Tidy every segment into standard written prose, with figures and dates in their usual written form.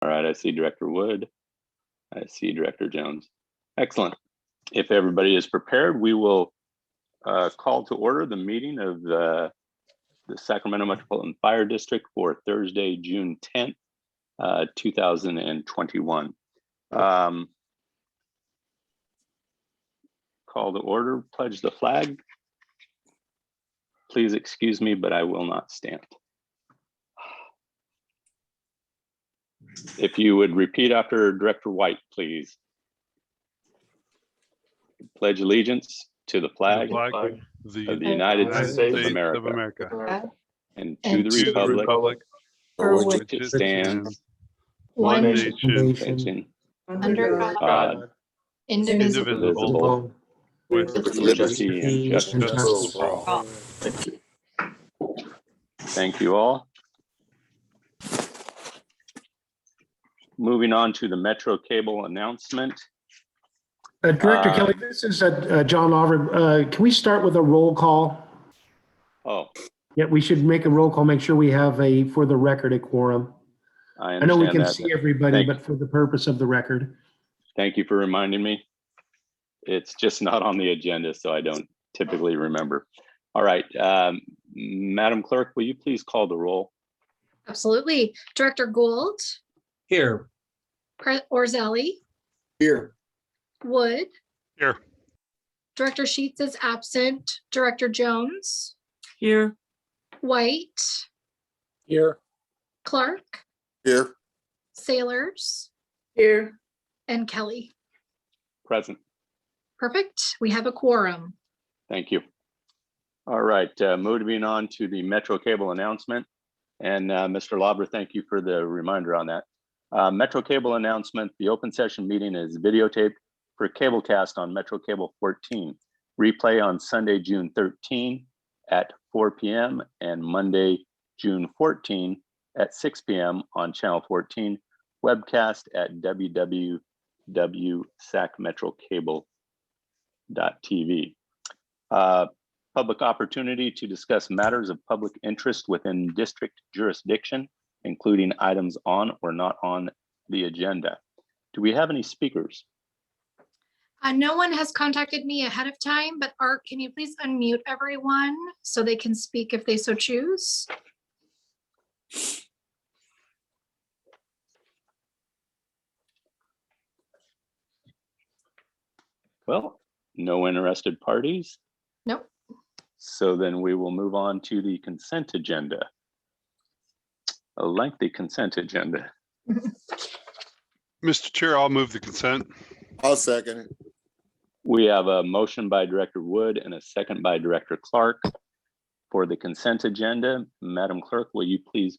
All right, I see Director Wood. I see Director Jones. Excellent. If everybody is prepared, we will call to order the meeting of the Sacramento Metropolitan Fire District for Thursday, June 10th, 2021. Call to order, pledge the flag. Please excuse me, but I will not stand. If you would repeat after Director White, please. Pledge allegiance to the flag, of the United States of America, and to the republic for which it stands, one nation, under God, indivisible, with liberty and justice for all. Thank you all. Moving on to the Metro Cable announcement. Director Kelly, this is John Auburn. Can we start with a roll call? Oh. Yeah, we should make a roll call, make sure we have for the record, a quorum. I know we can see everybody, but for the purpose of the record. Thank you for reminding me. It's just not on the agenda, so I don't typically remember. All right, Madam Clerk, will you please call the roll? Absolutely. Director Gould. Here. Orzelli. Here. Wood. Here. Director Sheets is absent. Director Jones. Here. White. Here. Clark. Here. Sailors. Here. And Kelly. Present. Perfect. We have a quorum. Thank you. All right, moving on to the Metro Cable announcement. And Mr. Lauber, thank you for the reminder on that. Metro Cable announcement, the open session meeting is videotaped for cablecast on Metro Cable 14. Replay on Sunday, June 13 at 4 p.m. and Monday, June 14 at 6 p.m. on Channel 14. Webcast at www.sacmetrocable.tv. Public opportunity to discuss matters of public interest within district jurisdiction, including items on or not on the agenda. Do we have any speakers? No one has contacted me ahead of time, but Art, can you please unmute everyone so they can speak if they so choose? Well, no interested parties. Nope. So then we will move on to the consent agenda. A lengthy consent agenda. Mr. Chair, I'll move the consent. I'll second it. We have a motion by Director Wood and a second by Director Clark for the consent agenda. Madam Clerk, will you please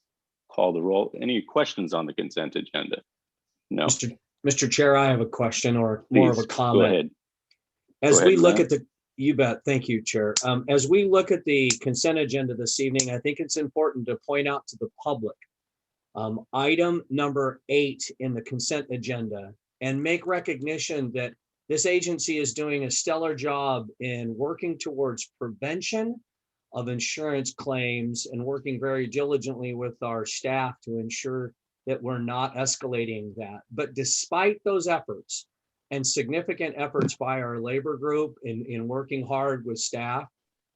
call the roll? Any questions on the consent agenda? No. Mr. Chair, I have a question or more of a comment. Go ahead. As we look at the, you bet, thank you, Chair. As we look at the consent agenda this evening, I think it's important to point out to the public item number 8 in the consent agenda and make recognition that this agency is doing a stellar job in working towards prevention of insurance claims and working very diligently with our staff to ensure that we're not escalating that. But despite those efforts and significant efforts by our labor group in working hard with staff,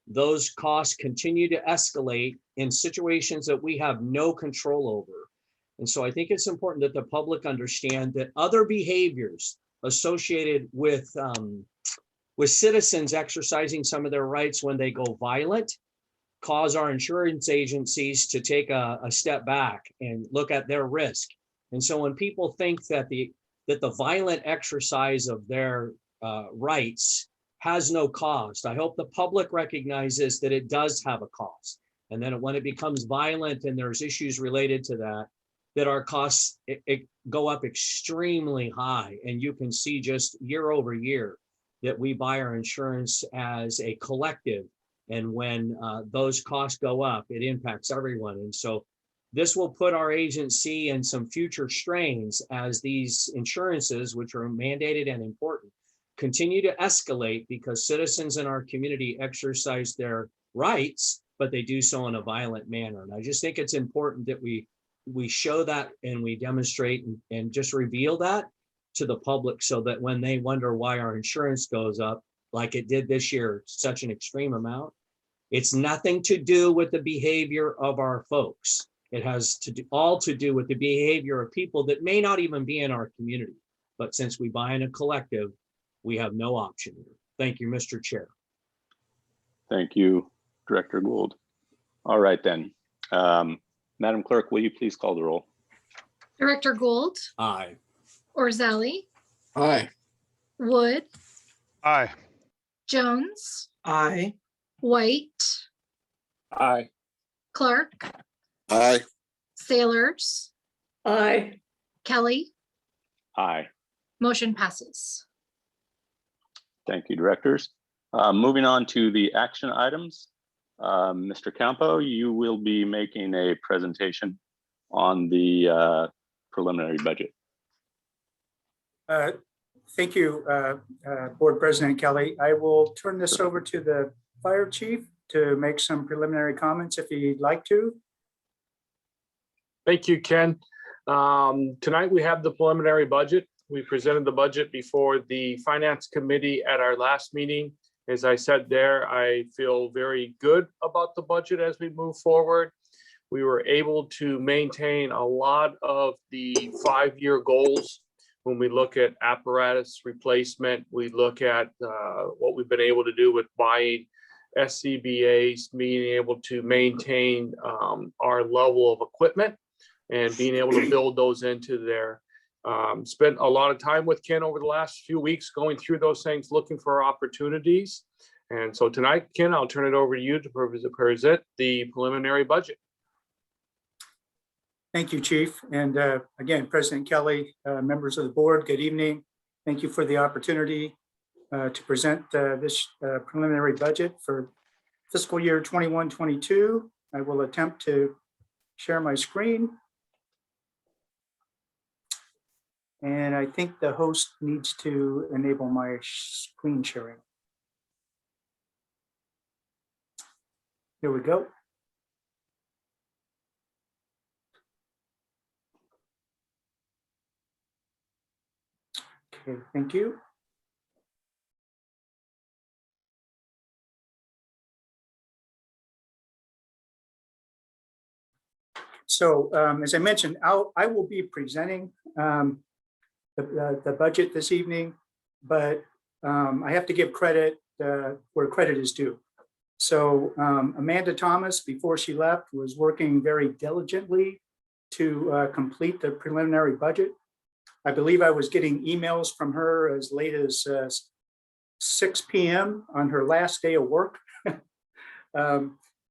those costs continue to escalate in situations that we have no control over. And so I think it's important that the public understand that other behaviors associated with citizens exercising some of their rights when they go violent cause our insurance agencies to take a step back and look at their risk. And so when people think that the violent exercise of their rights has no cost, I hope the public recognizes that it does have a cost. And then when it becomes violent and there's issues related to that our costs it go up extremely high. And you can see just year over year that we buy our insurance as a collective. And when those costs go up, it impacts everyone. And so this will put our agency in some future strains as these insurances, which are mandated and important, continue to escalate because citizens in our community exercise their rights, but they do so in a violent manner. And I just think it's important that we we show that and we demonstrate and just reveal that to the public so that when they wonder why our insurance goes up, like it did this year, such an extreme amount, it's nothing to do with the behavior of our folks. It has all to do with the behavior of people that may not even be in our community. But since we buy in a collective, we have no option here. Thank you, Mr. Chair. Thank you, Director Gould. All right then. Madam Clerk, will you please call the roll? Director Gould, Aye. Orzali, Aye. Wood, Aye. Jones, Aye. White, Aye. Clark, Aye. Sailors, Aye. Kelly. Aye. Motion passes. Thank you, directors. Moving on to the action items. Mr. Campo, you will be making a presentation on the preliminary budget. Thank you, Board President Kelly. I will turn this over to the Fire Chief to make some preliminary comments if he'd like to. Thank you, Ken. Tonight we have the preliminary budget. We presented the budget before the Finance Committee at our last meeting. As I said there, I feel very good about the budget as we move forward. We were able to maintain a lot of the 5-year goals. When we look at apparatus replacement, we look at what we've been able to do with buying SCBAs, being able to maintain our level of equipment and being able to build those into there. Spent a lot of time with Ken over the last few weeks going through those things, looking for opportunities. And so tonight, Ken, I'll turn it over to you to present the preliminary budget. Thank you, Chief. And again, President Kelly, members of the board, good evening. Thank you for the opportunity to present this preliminary budget for fiscal year 21-22. I will attempt to share my screen. And I think the host needs to enable my screen sharing. Here we go. Okay, thank you. So as I mentioned, I will be presenting the budget this evening, but I have to give credit where credit is due. So Amanda Thomas, before she left, was working very diligently to complete the preliminary budget. I believe I was getting emails from her as late as 6 p.m. on her last day of work,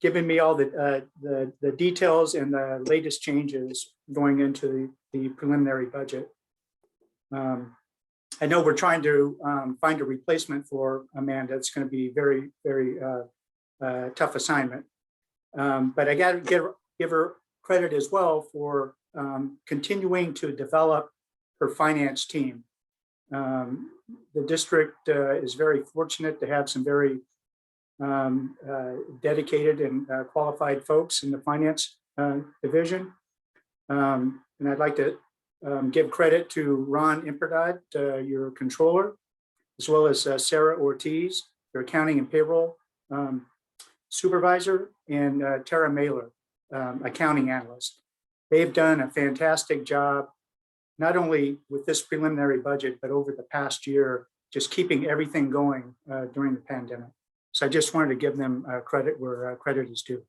giving me all the details and the latest changes going into the preliminary budget. I know we're trying to find a replacement for Amanda. It's going to be very, very tough assignment. But I got to give her credit as well for continuing to develop her finance team. The district is very fortunate to have some very dedicated and qualified folks in the finance division. And I'd like to give credit to Ron Imperdad, your controller, as well as Sarah Ortiz, your accounting and payroll supervisor, and Tara Mailer, accounting analyst. They've done a fantastic job, not only with this preliminary budget, but over the past year, just keeping everything going during the pandemic. So I just wanted to give them credit where credit is due.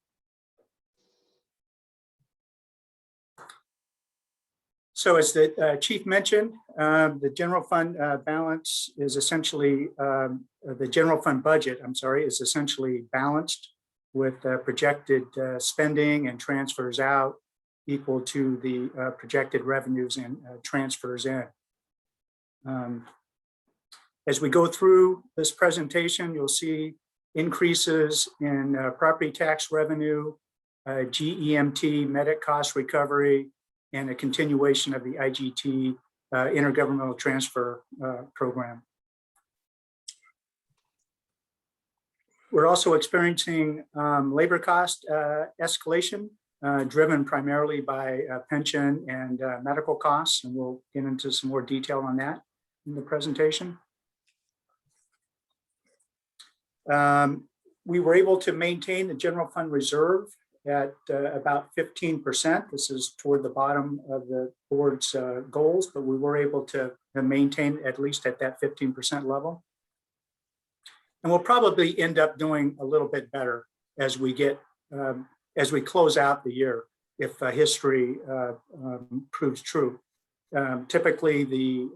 So as the chief mentioned, the general fund balance is essentially, the general fund budget, I'm sorry, is essentially balanced with projected spending and transfers out equal to the projected revenues and transfers in. As we go through this presentation, you'll see increases in property tax revenue, GEMT, medic cost recovery, and a continuation of the IGT intergovernmental transfer program. We're also experiencing labor cost escalation driven primarily by pension and medical costs, and we'll get into some more detail on that in the presentation. We were able to maintain the general fund reserve at about 15%. This is toward the bottom of the board's goals, but we were able to maintain at least at that 15% level. And we'll probably end up doing a little bit better as we get as we close out the year, if history proves true. Typically, the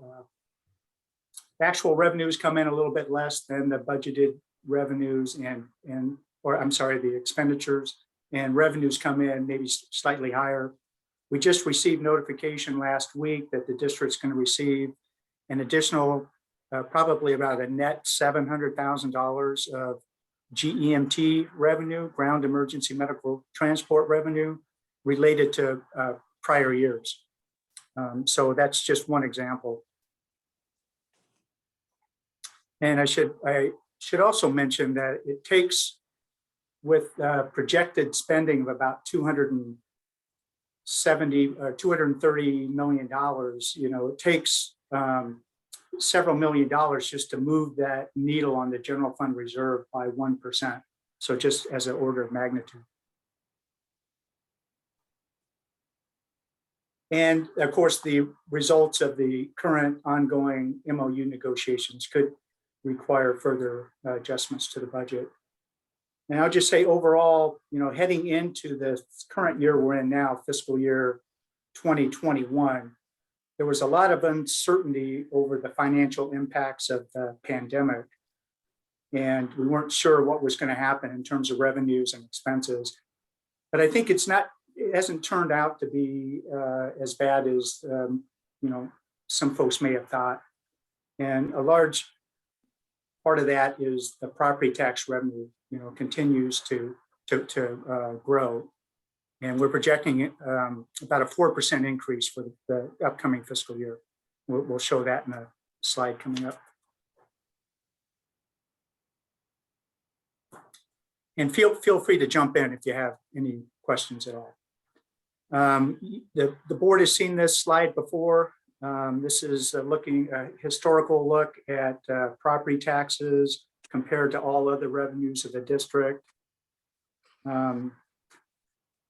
actual revenues come in a little bit less than the budgeted revenues or I'm sorry, the expenditures, and revenues come in maybe slightly higher. We just received notification last week that the district's going to receive an additional, probably about a net $700,000 of GEMT revenue, ground emergency medical transport revenue, related to prior years. So that's just one example. And I should also mention that it takes, with projected spending of about $230 million, it takes several million dollars just to move that needle on the general fund reserve by 1%. So just as an order of magnitude. And of course, the results of the current ongoing MOU negotiations could require further adjustments to the budget. And I'll just say overall, heading into the current year we're in now, fiscal year 2021, there was a lot of uncertainty over the financial impacts of the pandemic. And we weren't sure what was going to happen in terms of revenues and expenses. But I think it hasn't turned out to be as bad as, some folks may have thought. And a large part of that is the property tax revenue, continues to grow. And we're projecting about a 4% increase for the upcoming fiscal year. We'll show that in a slide coming up. And feel free to jump in if you have any questions at all. The board has seen this slide before. This is a historical look at property taxes compared to all other revenues of the district.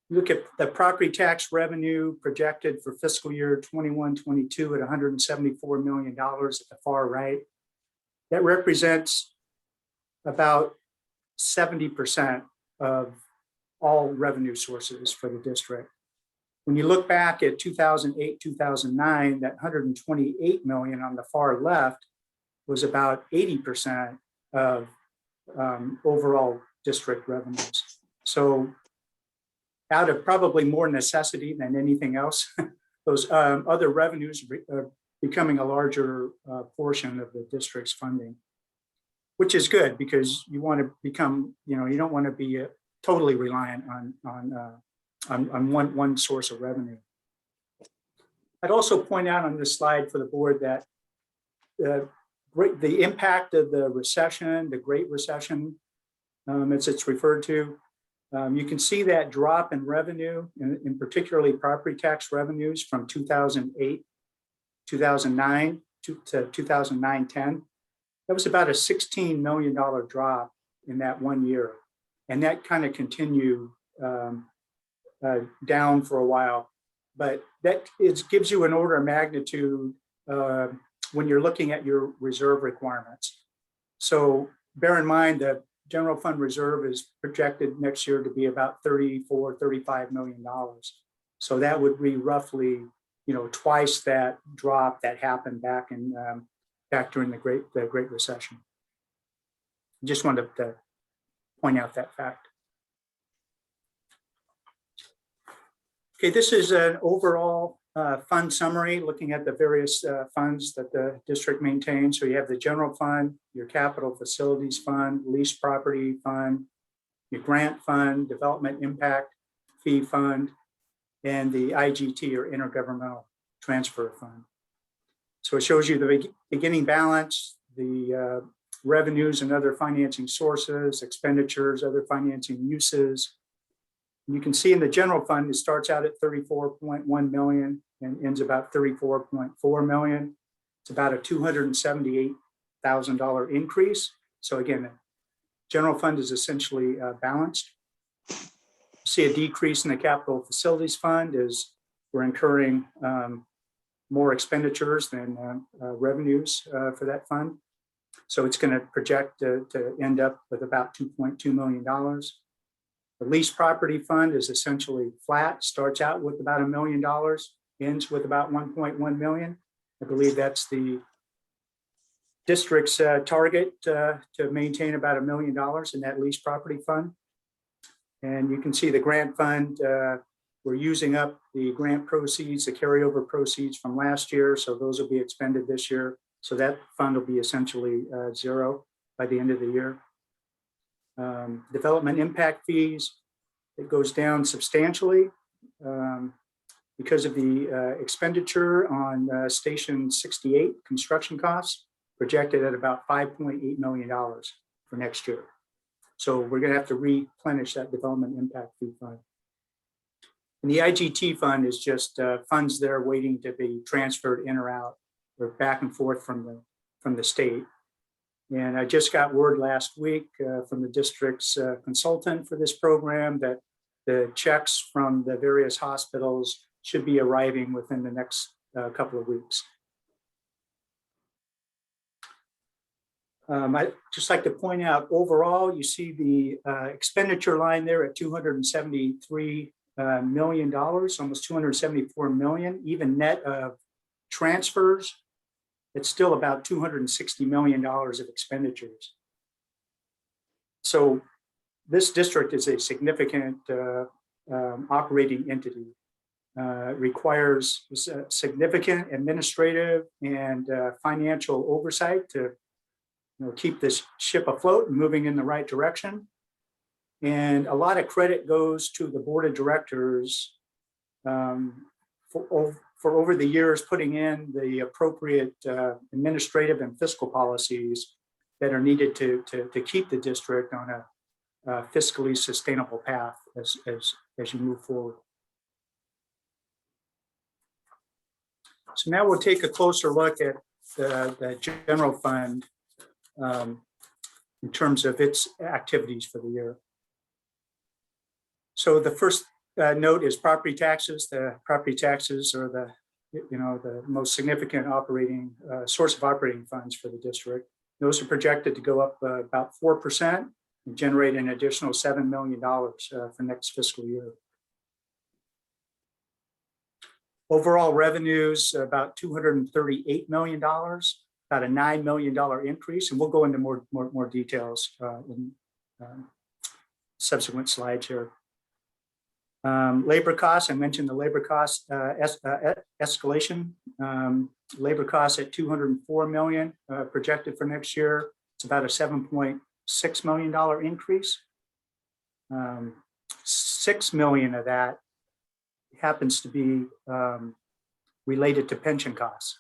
Look at the property tax revenue projected for fiscal year 21-22 at $174 million at the far right. That represents about 70% of all revenue sources for the district. When you look back at 2008, 2009, that $128 million on the far left was about 80% of overall district revenues. So out of probably more necessity than anything else, those other revenues are becoming a larger portion of the district's funding, which is good because you want to become, you don't want to be totally reliant on one source of revenue. I'd also point out on this slide for the board that the impact of the recession, the Great Recession, as it's referred to, you can see that drop in revenue, in particularly property tax revenues from 2008, 2009 to 2009-10. That was about a $16 million drop in that 1 year. And that kind of continued down for a while. But that gives you an order of magnitude when you're looking at your reserve requirements. So bear in mind that general fund reserve is projected next year to be about $35 million. So that would be roughly, twice that drop that happened back during the Great Recession. Just wanted to point out that fact. Okay, this is an overall fund summary looking at the various funds that the district maintains. So you have the general fund, your capital facilities fund, lease property fund, your grant fund, development impact fee fund, and the IGT or intergovernmental transfer fund. So it shows you the beginning balance, the revenues and other financing sources, expenditures, other financing uses, You can see in the general fund, it starts out at 34.1 million and ends about 34.4 million. It's about a $278,000 increase. So again, the general fund is essentially balanced. See a decrease in the capital facilities fund as we're incurring more expenditures than revenues for that fund. So it's going to project to end up with about $2.2 million. The lease property fund is essentially flat, starts out with about $1 million, ends with about 1.1 million. I believe that's the district's target to maintain about $1 million in that lease property fund. And you can see the grant fund, we're using up the grant proceeds, the carryover proceeds from last year. So those will be expended this year. So that fund will be essentially zero by the end of the year. Development impact fees, it goes down substantially because of the expenditure on Station 68 construction costs, projected at about $5.8 million for next year. So we're going to have to replenish that development impact fee fund. And the IGT fund is just funds that are waiting to be transferred in or out or back and forth from the state. And I just got word last week from the district's consultant for this program that the checks from the various hospitals should be arriving within the next couple of weeks. I'd just like to point out overall, you see the expenditure line there at $273 million, almost 274 million, even net of transfers. It's still about $260 million of expenditures. So this district is a significant operating entity. Requires significant administrative and financial oversight to keep this ship afloat and moving in the right direction. And a lot of credit goes to the board of directors for over the years putting in the appropriate administrative and fiscal policies that are needed to keep the district on a fiscally sustainable path as you move forward. So now we'll take a closer look at the general fund in terms of its activities for the year. So the first note is property taxes. The property taxes are the most significant operating source of operating funds for the district. Those are projected to go up about 4% and generate an additional $7 million for next fiscal year. Overall revenues about $238 million, about a $9 million increase, and we'll go into more details in subsequent slides here. Labor costs, I mentioned the labor cost escalation. Labor costs at $204 million projected for next year. It's about a $7.6 million increase. 6 million of that happens to be related to pension costs.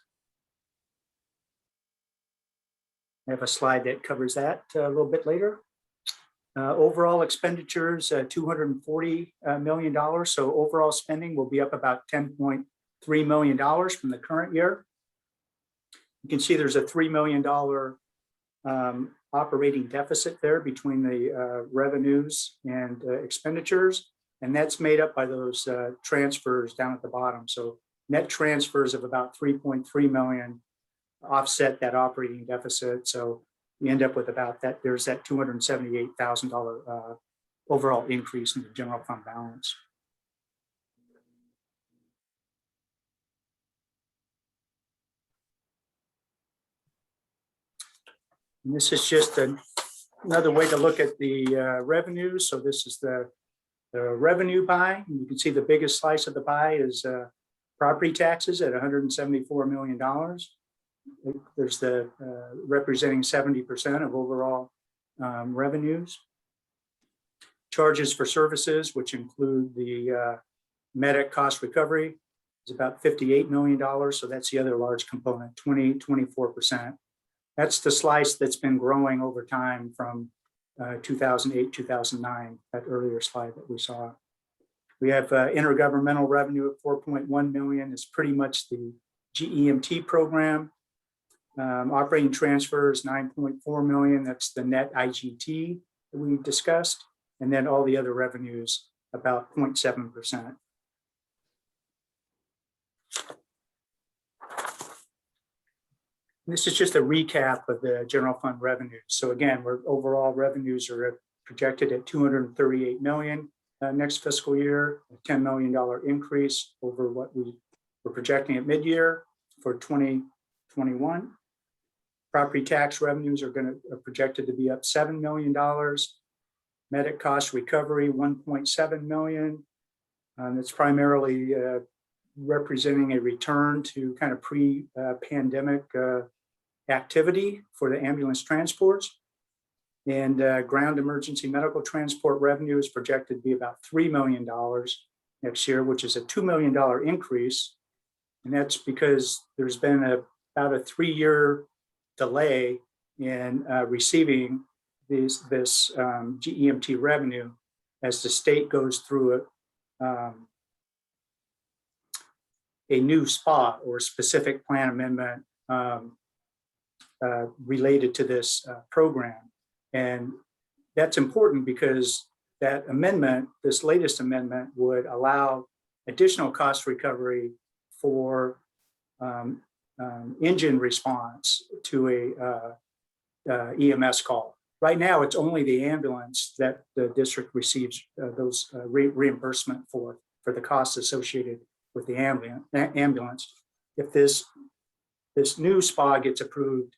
I have a slide that covers that a little bit later. Overall expenditures, $240 million. So overall spending will be up about $10.3 million from the current year. You can see there's a $3 million operating deficit there between the revenues and expenditures. And that's made up by those transfers down at the bottom. So net transfers of about 3.3 million offset that operating deficit. So you end up with about that. There's that $278,000 overall increase in the general fund balance. And this is just another way to look at the revenues. So this is the revenue pie. And you can see the biggest slice of the pie is property taxes at $174 million. There's the representing 70% of overall revenues. Charges for services, which include the medic cost recovery, is about $58 million. So that's the other large component, 24%. That's the slice that's been growing over time from 2008, 2009, that earlier slide that we saw. We have intergovernmental revenue of 4.1 million. It's pretty much the GEMT program. Operating transfers 9.4 million. That's the net IGT that we discussed. And then all the other revenues about 0.7%. This is just a recap of the general fund revenues. So again, overall revenues are projected at 238 million next fiscal year, a $10 million increase over what we were projecting at mid-year for 2021. Property tax revenues are projected to be up $7 million. Medic cost recovery, 1.7 million. That's primarily representing a return to kind of pre-pandemic activity for the ambulance transports. And ground emergency medical transport revenue is projected to be about $3 million next year, which is a $2 million increase. And that's because there's been about a 3-year delay in receiving this GEMT revenue as the state goes through a new SPA or specific plan amendment related to this program. And that's important because that amendment, this latest amendment, would allow additional cost recovery for engine response to a EMS call. Right now, it's only the ambulance that the district receives those reimbursement for the costs associated with the ambulance. If this new SPA gets approved,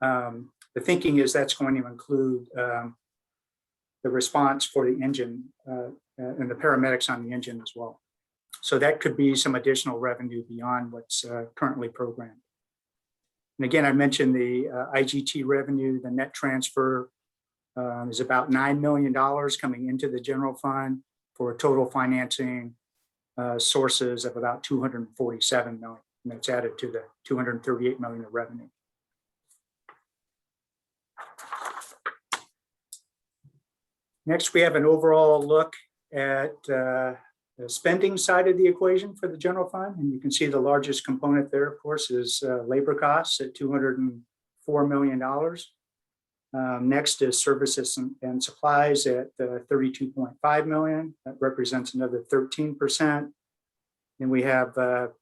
the thinking is that's going to include the response for the engine and the paramedics on the engine as well. So that could be some additional revenue beyond what's currently programmed. And again, I mentioned the IGT revenue, the net transfer is about $9 million coming into the general fund for total financing sources of about 247 million. And that's added to the 238 million of revenue. Next, we have an overall look at the spending side of the equation for the general fund. And you can see the largest component there, of course, is labor costs at $204 million. Next is services and supplies at 32.5 million. That represents another 13%. And we have the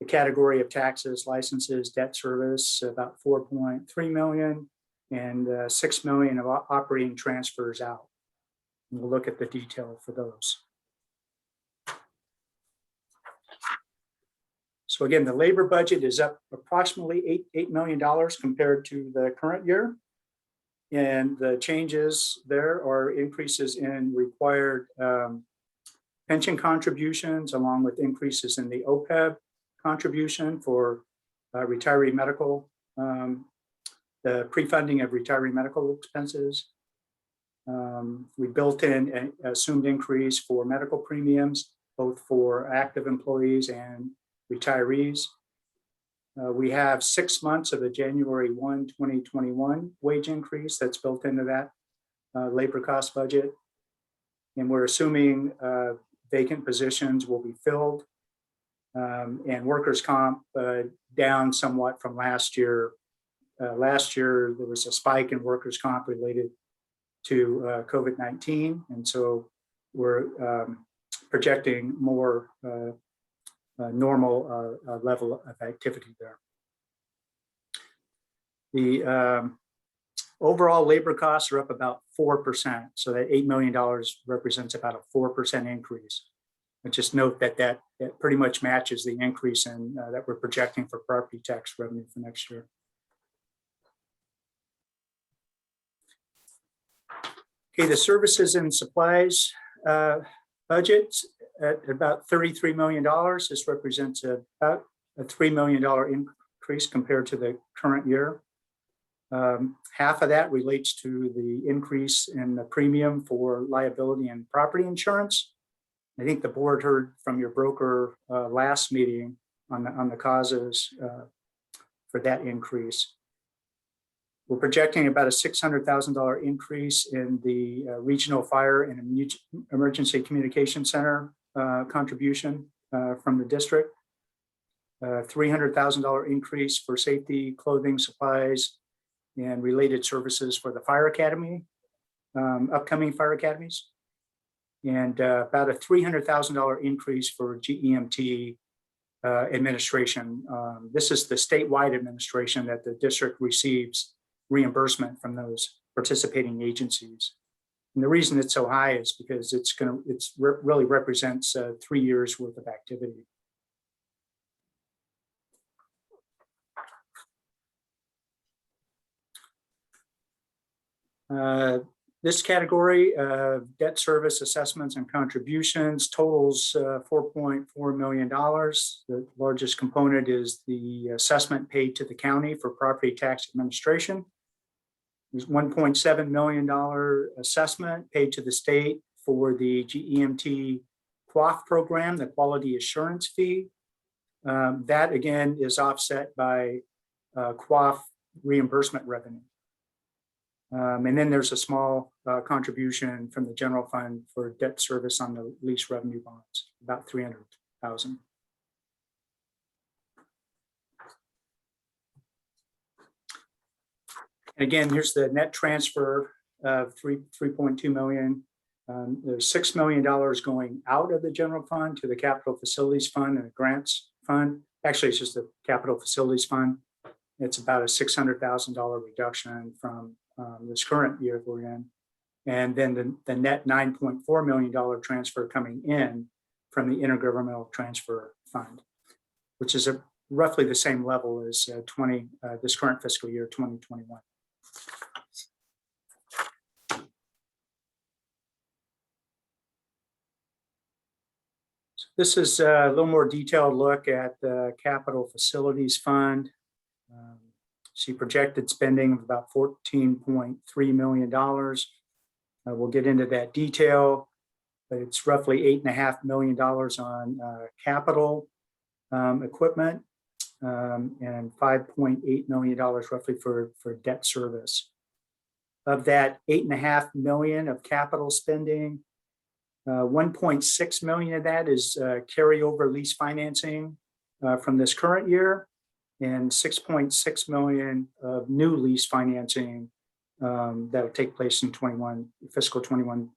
category of taxes, licenses, debt service, about 4.3 million, and 6 million of operating transfers out. And we'll look at the detail for those. So again, the labor budget is up approximately $8 million compared to the current year. And the changes there are increases in required pension contributions, along with increases in the OPEB contribution for retiree medical, the pre-funding of retiree medical expenses. We built in an assumed increase for medical premiums, both for active employees and retirees. We have 6 months of the January 1, 2021 wage increase that's built into that labor cost budget. And we're assuming vacant positions will be filled and workers' comp down somewhat from last year. Last year, there was a spike in workers' comp related to COVID-19. And so we're projecting more normal level of activity there. The overall labor costs are up about 4%. So that $8 million represents about a 4% increase. And just note that that pretty much matches the increase in that we're projecting for property tax revenue for next year. Okay, the services and supplies budget at about $33 million. This represents about a $3 million increase compared to the current year. Half of that relates to the increase in the premium for liability and property insurance. I think the board heard from your broker last meeting on the causes for that increase. We're projecting about a $600,000 increase in the Regional Fire and Emergency Communication Center contribution from the district. $300,000 increase for safety, clothing, supplies, and related services for the fire academy, upcoming fire academies. And about a $300,000 increase for GEMT administration. This is the statewide administration that the district receives reimbursement from those participating agencies. And the reason it's so high is because really represents 3 years worth of activity. This category of debt service assessments and contributions totals $4.4 million. The largest component is the assessment paid to the county for property tax administration. There's $1.7 million assessment paid to the state for the GEMT QAF program, the quality assurance fee. That again is offset by QAF reimbursement revenue. And then there's a small contribution from the general fund for debt service on the lease revenue bonds, about $300,000. Again, here's the net transfer of $3.2 million. There's $6 million going out of the general fund to the capital facilities fund and the grants fund. Actually, it's just the capital facilities fund. It's about a $600,000 reduction from this current year we're in. And then the net $9.4 million transfer coming in from the intergovernmental transfer fund, which is roughly the same level as this current fiscal year 2021. So this is a little more detailed look at the capital facilities fund. See projected spending of about $14.3 million. We'll get into that detail, but it's roughly $8.5 million on capital equipment and $5.8 million roughly for debt service. Of that $8.5 million of capital spending, 1.6 million of that is carryover lease financing from this current year, and 6.6 million of new lease financing that will take place in fiscal 21-22.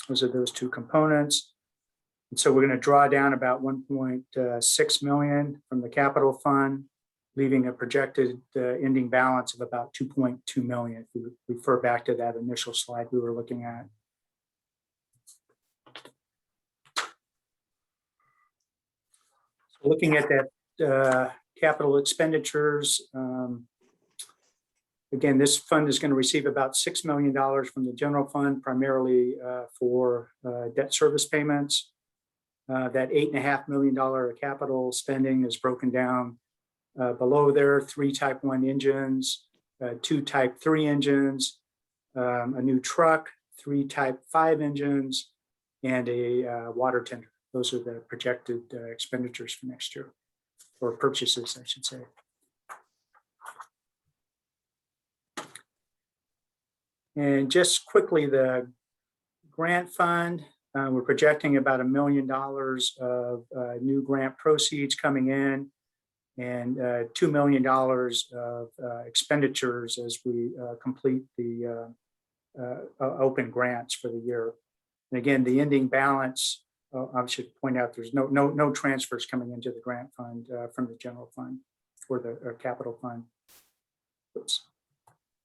Those are those two components. And so we're going to draw down about 1.6 million from the capital fund, leaving a projected ending balance of about 2.2 million. If we refer back to that initial slide we were looking at. Looking at that capital expenditures, again, this fund is going to receive about $6 million from the general fund, primarily for debt service payments. That $8.5 million capital spending is broken down below there: 3 Type 1 engines, 2 Type 3 engines, a new truck, 3 Type 5 engines, and a water tender. Those are the projected expenditures for next year, or purchases, I should say. And just quickly, the grant fund, we're projecting about $1 million of new grant proceeds coming in, and $2 million of expenditures as we complete the open grants for the year. And again, the ending balance, I should point out there's no transfers coming into the grant fund from the general fund or the capital fund. Oops.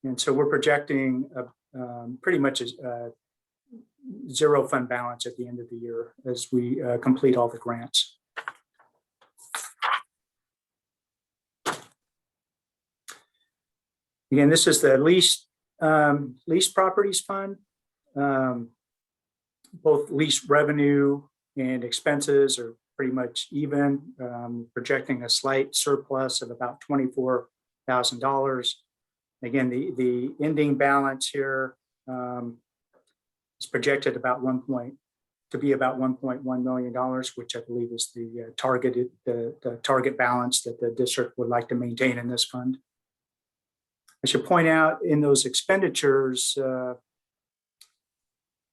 And so we're projecting pretty much a zero fund balance at the end of the year as we complete all the grants. Again, this is the lease properties fund. Both lease revenue and expenses are pretty much even, projecting a slight surplus of about $24,000. Again, the ending balance here is projected about $1.1 to be about $1.1 million, which I believe is the target balance that the district would like to maintain in this fund. I should point out in those expenditures,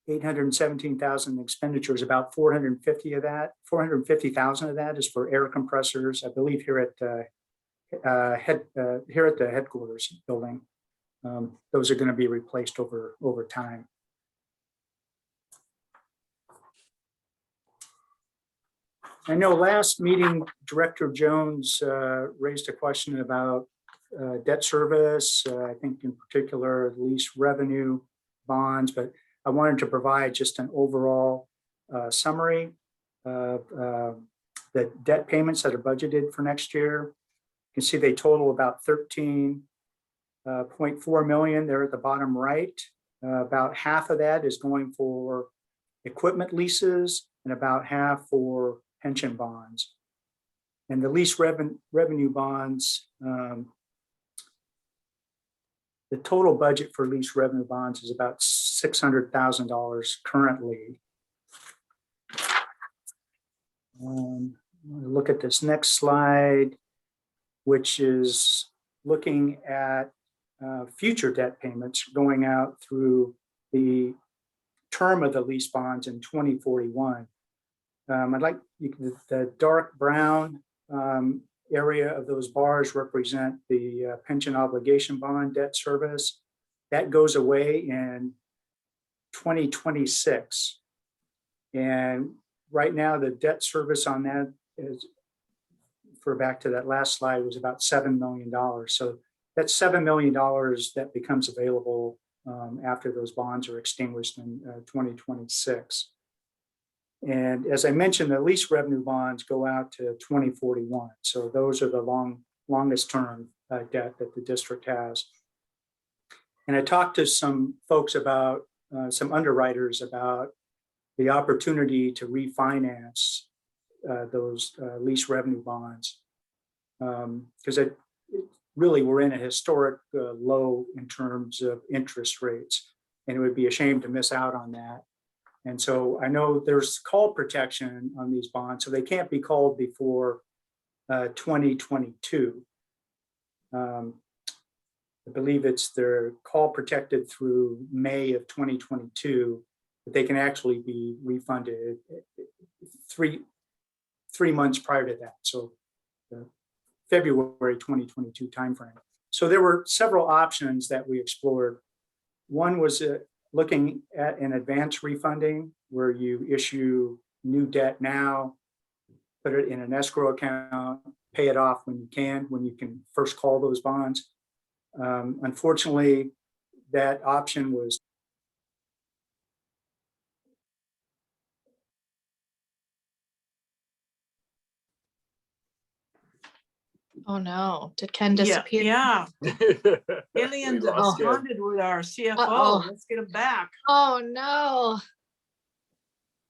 817,000 expenditures, about 450,000 of that is for air compressors, I believe here at the headquarters building. Those are going to be replaced over time. I know last meeting, Director Jones raised a question about debt service, I think in particular lease revenue bonds, but I wanted to provide just an overall summary of the debt payments that are budgeted for next year. You can see they total about 13.4 million there at the bottom right. About half of that is going for equipment leases and about half for pension bonds. And the lease revenue bonds, the total budget for lease revenue bonds is about $600,000 currently. Look at this next slide, which is looking at future debt payments going out through the term of the lease bonds in 2041. I'd like the dark brown area of those bars represent the pension obligation bond debt service. That goes away in 2026. And right now the debt service on that is, for back to that last slide, was about $7 million. So that's $7 million that becomes available after those bonds are extinguished in 2026. And as I mentioned, the lease revenue bonds go out to 2041. So those are the longest term debt that the district has. And I talked to some folks about, some underwriters about the opportunity to refinance those lease revenue bonds. Because really we're in a historic low in terms of interest rates. And it would be a shame to miss out on that. And so I know there's call protection on these bonds, so they can't be called before 2022. I believe they're call protected through May of 2022, but they can actually be refunded three months prior to that. So the February 2022 timeframe. So there were several options that we explored. One was looking at an advance refunding where you issue new debt now, put it in an escrow account, pay it off when you can first call those bonds. Unfortunately, that option was Oh no, did Ken disappear? Yeah. We Aliens lost Ken. bonded with our CFO. Uh-oh. Let's get him back. Oh no.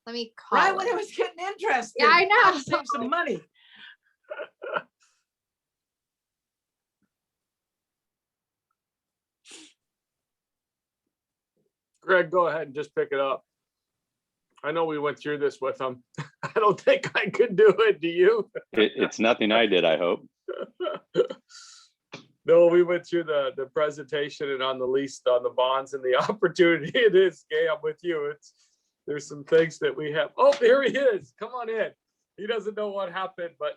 Let me call Right when him. it was getting interested. Yeah, I know. Gotta save some money. Greg, go ahead and just pick it up. I know we went through this with him. I don't think I could do it. Do you? It's nothing I did, I hope. No, we went through the presentation and on the lease, on the bonds and the opportunity. It is, Gay, I'm with you. There's some things that we have. Oh, there he is. Come on in. He doesn't know what happened, but.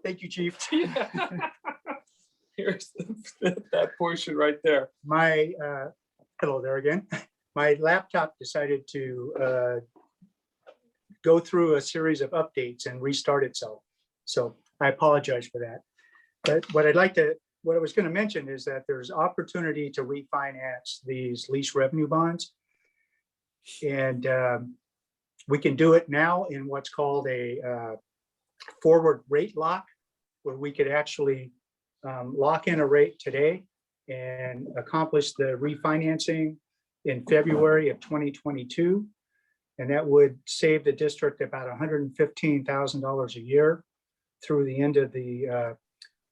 thank you, Chief. Here's that portion right there. My hello there again. My laptop decided to go through a series of updates and restart itself. So I apologize for that. But what I was going to mention is that there's opportunity to refinance these lease revenue bonds. And we can do it now in what's called a forward rate lock, where we could actually lock in a rate today and accomplish the refinancing in February of 2022. And that would save the district about $115,000 a year through the end of the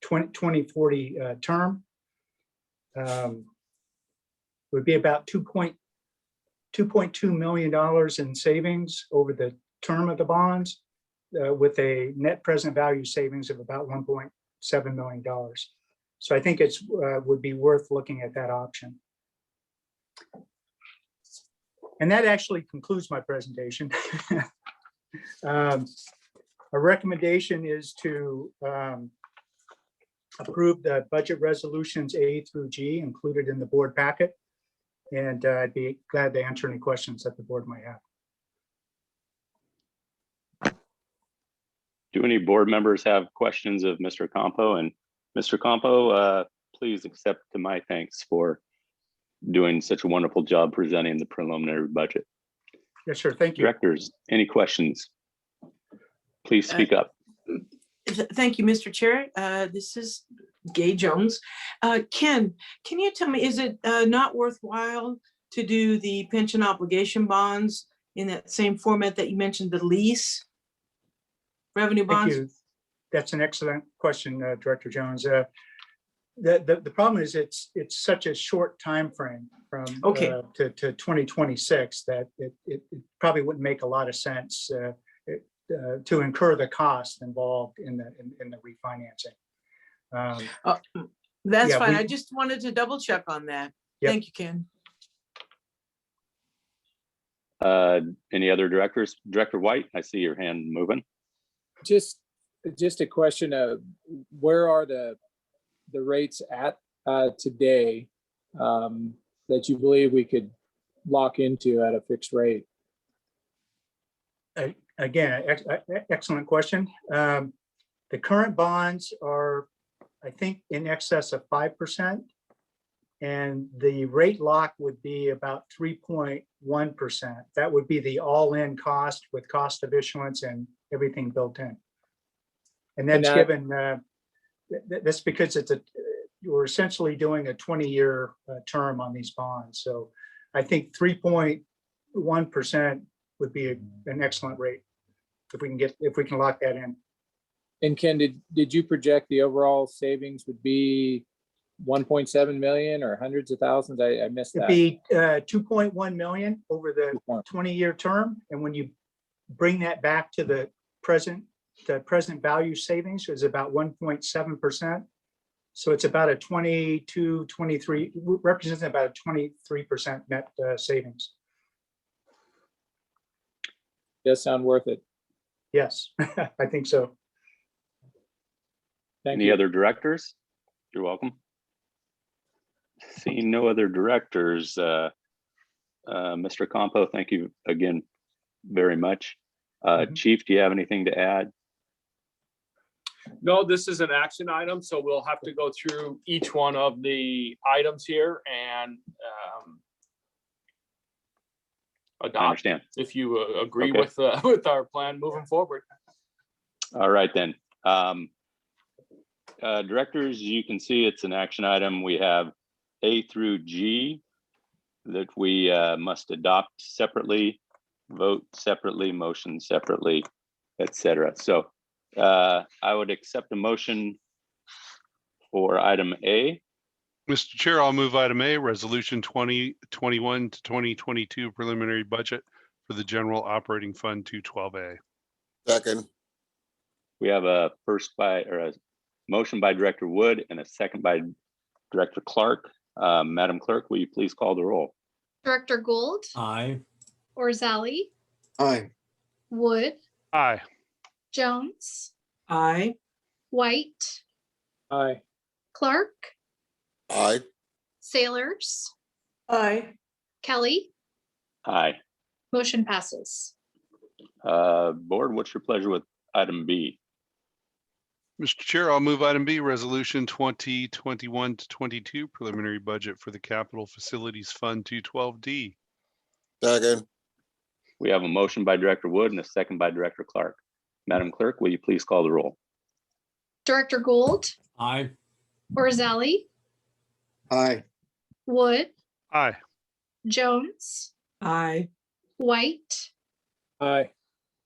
2040 term. Would be about $2.2 million in savings over the term of the bonds, with a net present value savings of about $1.7 million. So I think it's would be worth looking at that option. And that actually concludes my presentation. A recommendation is to approve the budget resolutions A through G included in the board packet. And I'd be glad to answer any questions that the board might have. Do any board members have questions of Mr. Campo? And Mr. Campo, please accept my thanks for doing such a wonderful job presenting the preliminary budget. Yes, sir. Thank you. Directors, any questions? Please speak up. Thank you, Mr. Chair. This is Gay Jones. Ken, can you tell me, is it not worthwhile to do the pension obligation bonds in that same format that you mentioned, the lease revenue Thank bonds? you. That's an excellent question, Director Jones. The problem is it's such a short time frame from to 2026 that it probably wouldn't make a lot of sense to incur the cost involved in the refinancing. That's yeah, fine. I just wanted to double check on that. Yep. Thank you, Ken. Any other directors? Director White, I see your hand moving. Just a question of where are the rates at today that you believe we could lock into at a fixed rate? Again, excellent question. The current bonds are, I think, in excess of 5%, and the rate lock would be about 3.1%. That would be the all-in cost with cost of issuance and everything built in. And that's given, that's because you're essentially doing a 20-year term on these bonds. So I think 3.1% would be an excellent rate if we can lock that in. And Ken, did you project the overall savings would be 1.7 million or hundreds of thousands? I missed that. It'd be 2.1 million over the 20-year term. And when you bring that back to the present value savings is about 1.7%. So it's about a 23, represents about a 23% net savings. Does sound worth it. Yes, I think so. Any other directors? You're welcome. Seeing no other directors, Mr. Campo, thank you again very much. Chief, do you have anything to add? No, this is an action item, so we'll have to go through each one of the items here and adopt. I understand. If you agree with our plan moving forward. All right, then. Directors, you can see it's an action item. We have A through G that we must adopt separately, vote separately, motion separately, etc. So I would accept a motion for item A. Mr. Chair, I'll move item A, resolution 2021 to 2022 preliminary budget for the general operating fund 212A. Second. We have a motion by Director Wood and a second by Director Clark. Madam Clerk, will you please call the roll? Director Gould, Aye. Orzali, Aye. Wood, Aye. Jones, Aye. White, Aye. Clark, Aye. Sailors, Aye. Kelly. Aye. Motion passes. Board, what's your pleasure with item B? Mr. Chair, I'll move item B, resolution 2021 to 22 preliminary budget for the Capital Facilities Fund 212D. Second. We have a motion by Director Wood and a second by Director Clark. Madam Clerk, will you please call the roll? Director Gould, Aye. Orzali, Aye. Wood, Aye. Jones, Aye. White, Aye.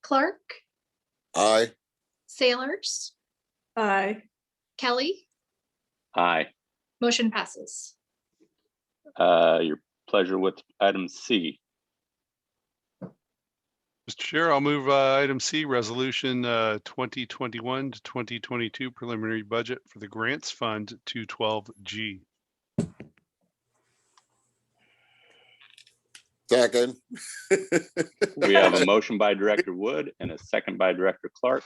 Clark, Aye. Sailors, Aye. Kelly. Aye. Motion passes. Your pleasure with item C. Mr. Chair, I'll move item C, resolution 2021 to 2022 preliminary budget for the grants fund 212G. second. We have a motion by Director Wood and a second by Director Clark.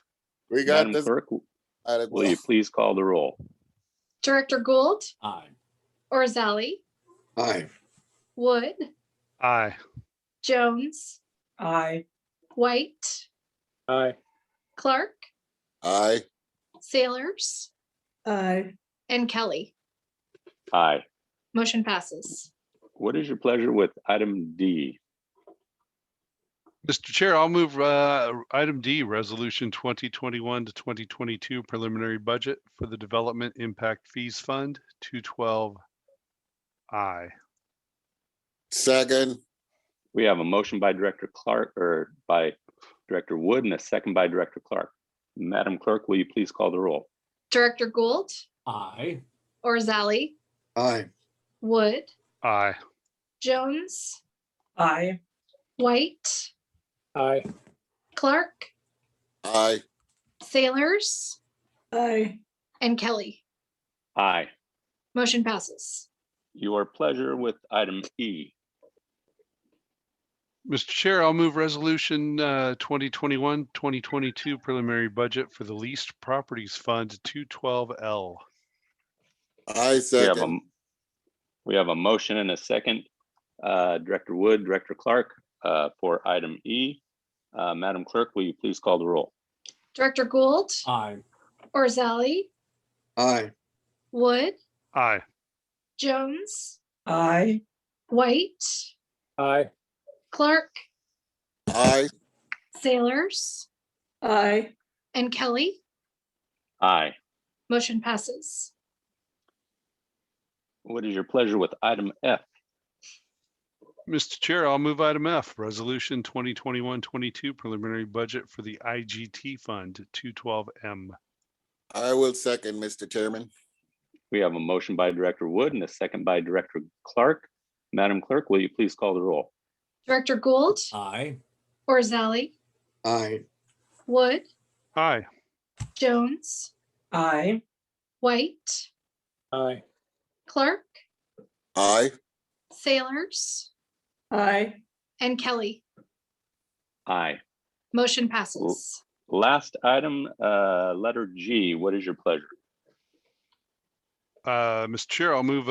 We got Madam this. Clerk, will you please call the roll? Director Gould, Aye. Orzali, Aye. Wood, Aye. Jones, Aye. White, Aye. Clark, Aye. Sailors, Aye. and Kelly. Aye. Motion passes. What is your pleasure with item D? Mr. Chair, I'll move item D, resolution 2021 to 2022 preliminary budget for the Development Impact Fees Fund 212I. Second. We have a motion by Director Clark or by Director Wood and a second by Director Clark. Madam Clerk, will you please call the roll? Director Gould, Aye. Orzali, Aye. Wood, Aye. Jones, Aye. White, Aye. Clark, Aye. Sailors, Aye. and Kelly. Aye. Motion passes. Your pleasure with item E. Mr. Chair, I'll move resolution 2021-2022 preliminary budget for the Leased Properties Fund 212L. Aye, second. We have a motion and a second. Director Wood, Director Clark, for item E. Madam Clerk, will you please call the roll? Director Gould, Aye. Orzali, Aye. Wood, Aye. Jones, Aye. White, Aye. Clark, Aye. Sailors, Aye. and Kelly. Aye. Motion passes. What is your pleasure with item F? Mr. Chair, I'll move item F, resolution 2021-22 preliminary budget for the IGT Fund 212M. I will second, Mr. Chairman. We have a motion by Director Wood and a second by Director Clark. Madam Clerk, will you please call the roll? Director Gould, Aye. Orzali, Aye. Wood, Aye. Jones, Aye. White, Aye. Clark, Aye. Sailors, Aye. and Kelly. Aye. Motion passes. Last item, letter G. What is your pleasure? Mr. Chair, I'll move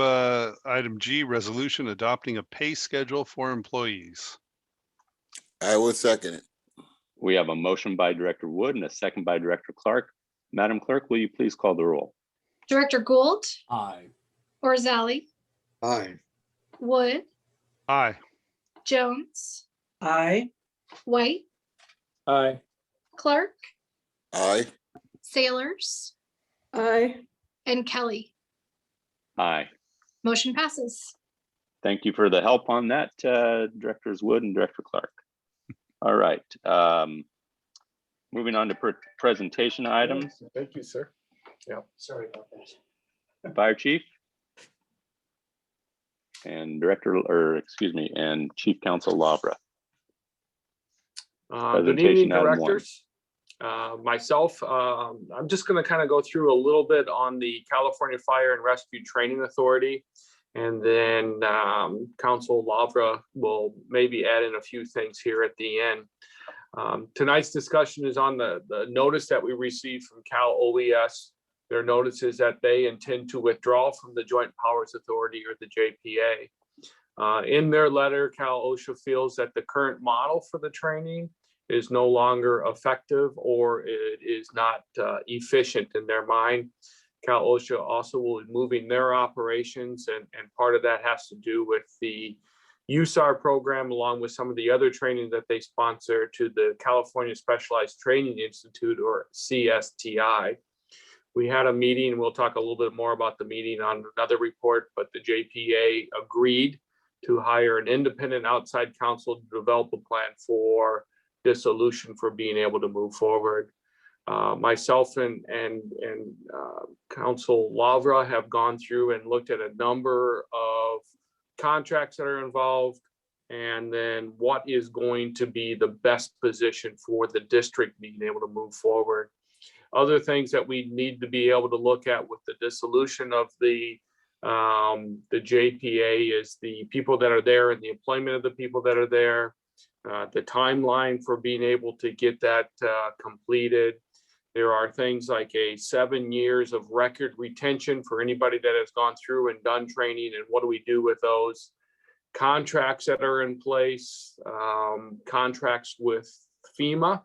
item G, resolution adopting a pay schedule for employees. I will second it. We have a motion by Director Wood and a second by Director Clark. Madam Clerk, will you please call the roll? Director Gould, Aye. Orzali, Aye. Wood, Aye. Jones, Aye. White, Aye. Clark, Aye. Sailors, Aye. and Kelly. Aye. Motion passes. Thank you for the help on that, Directors Wood and Director Clark. All right. Moving on to presentation items. Thank you, sir. Sorry about that. Fire Chief. And and Chief Counsel Lavra. Good evening, Presentation item one. directors. Myself, I'm just going to kind of go through a little bit on the California Fire and Rescue Training Authority. And then Council Lavra will maybe add in a few things here at the end. Tonight's discussion is on the notice that we received from Cal OES. Their notice is that they intend to withdraw from the Joint Powers Authority, or the JPA. In their letter, Cal OSHA feels that the current model for the training is no longer effective, or it is not efficient in their mind. Cal OSHA also will be moving their operations, and part of that has to do with the USAR program, along with some of the other training that they sponsor, to the California Specialized Training Institute, or CSTI. We had a meeting, and we'll talk a little bit more about the meeting on another report, but the JPA agreed to hire an independent outside counsel to develop a plan for dissolution for being able to move forward. Myself and Council Lavra have gone through and looked at a number of contracts that are involved, and then what is going to be the best position for the district being able to move forward. Other things that we need to be able to look at with the dissolution of the JPA is the people that are there and the employment of the people that are there, the timeline for being able to get that completed. There are things like a 7 years of record retention for anybody that has gone through and done training, and what do we do with those? Contracts that are in place, contracts with FEMA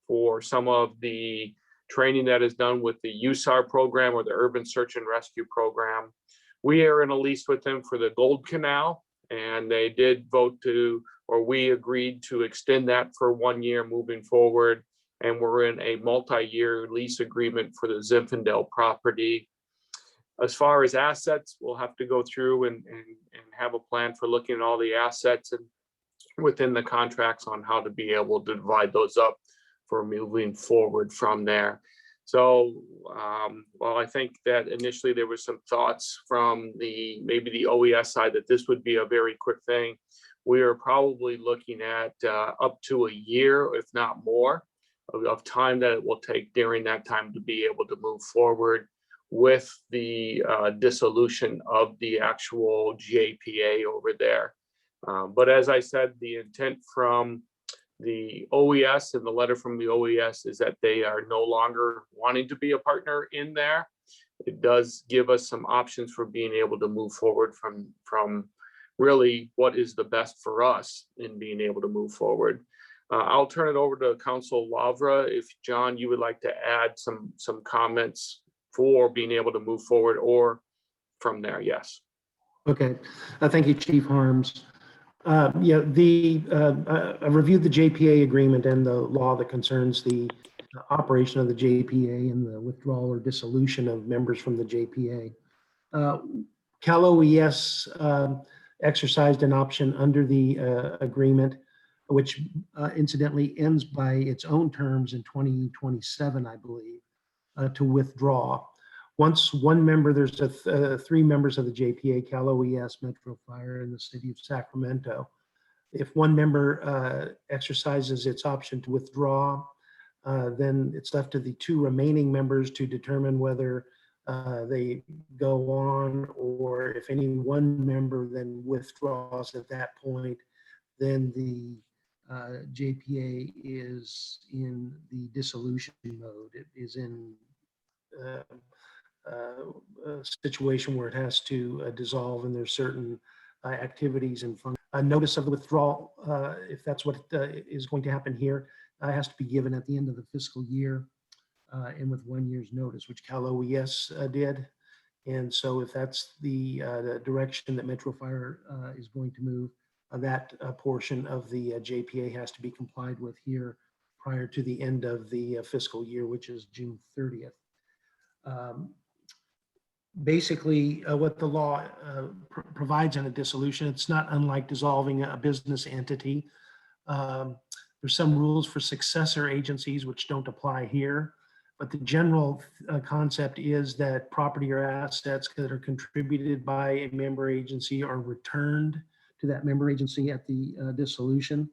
for some of the training that is done with the USAR program or the Urban Search and Rescue program. We are in a lease with them for the Gold Canal, and they did vote to, or we agreed to extend that for 1 year moving forward. And we're in a multi-year lease agreement for the Zinfandel property. As far as assets, we'll have to go through and have a plan for looking at all the assets and within the contracts on how to be able to divide those up for moving forward from there. So, well, I think that initially there were some thoughts from maybe the OES side that this would be a very quick thing. We are probably looking at up to a year, if not more, of time that it will take during that time to be able to move forward with the dissolution of the actual JPA over there. But as I said, the intent from the OES and the letter from the OES is that they are no longer wanting to be a partner in there. It does give us some options for being able to move forward from really what is the best for us in being able to move forward. I'll turn it over to Council Lavra. If John, you would like to add some comments for being able to move forward, or from there, yes. Okay, thank you, Chief Harms. Yeah, I reviewed the JPA agreement and the law that concerns the operation of the JPA and the withdrawal or dissolution of members from the JPA. Cal OES exercised an option under the agreement, which incidentally ends by its own terms in 2027, I believe, to withdraw. Once one member, there's three members of the JPA, Cal OES, Metro Fire, and the City of Sacramento. If one member exercises its option to withdraw, then it's left to the two remaining members to determine whether they go on, or if any one member then withdraws at that point, then the JPA is in the dissolution mode. It is in a situation where it has to dissolve, and there's certain activities and a notice of the withdrawal, if that's what is going to happen here, has to be given at the end of the fiscal year and with 1 year's notice, which Cal OES did. And so if that's the direction that Metro Fire is going to move, that portion of the JPA has to be complied with here prior to the end of the fiscal year, which is June 30th. Basically, what the law provides in a dissolution, it's not unlike dissolving a business entity. There's some rules for successor agencies which don't apply here, but the general concept is that property or assets that are contributed by a member agency are returned to that member agency at the dissolution.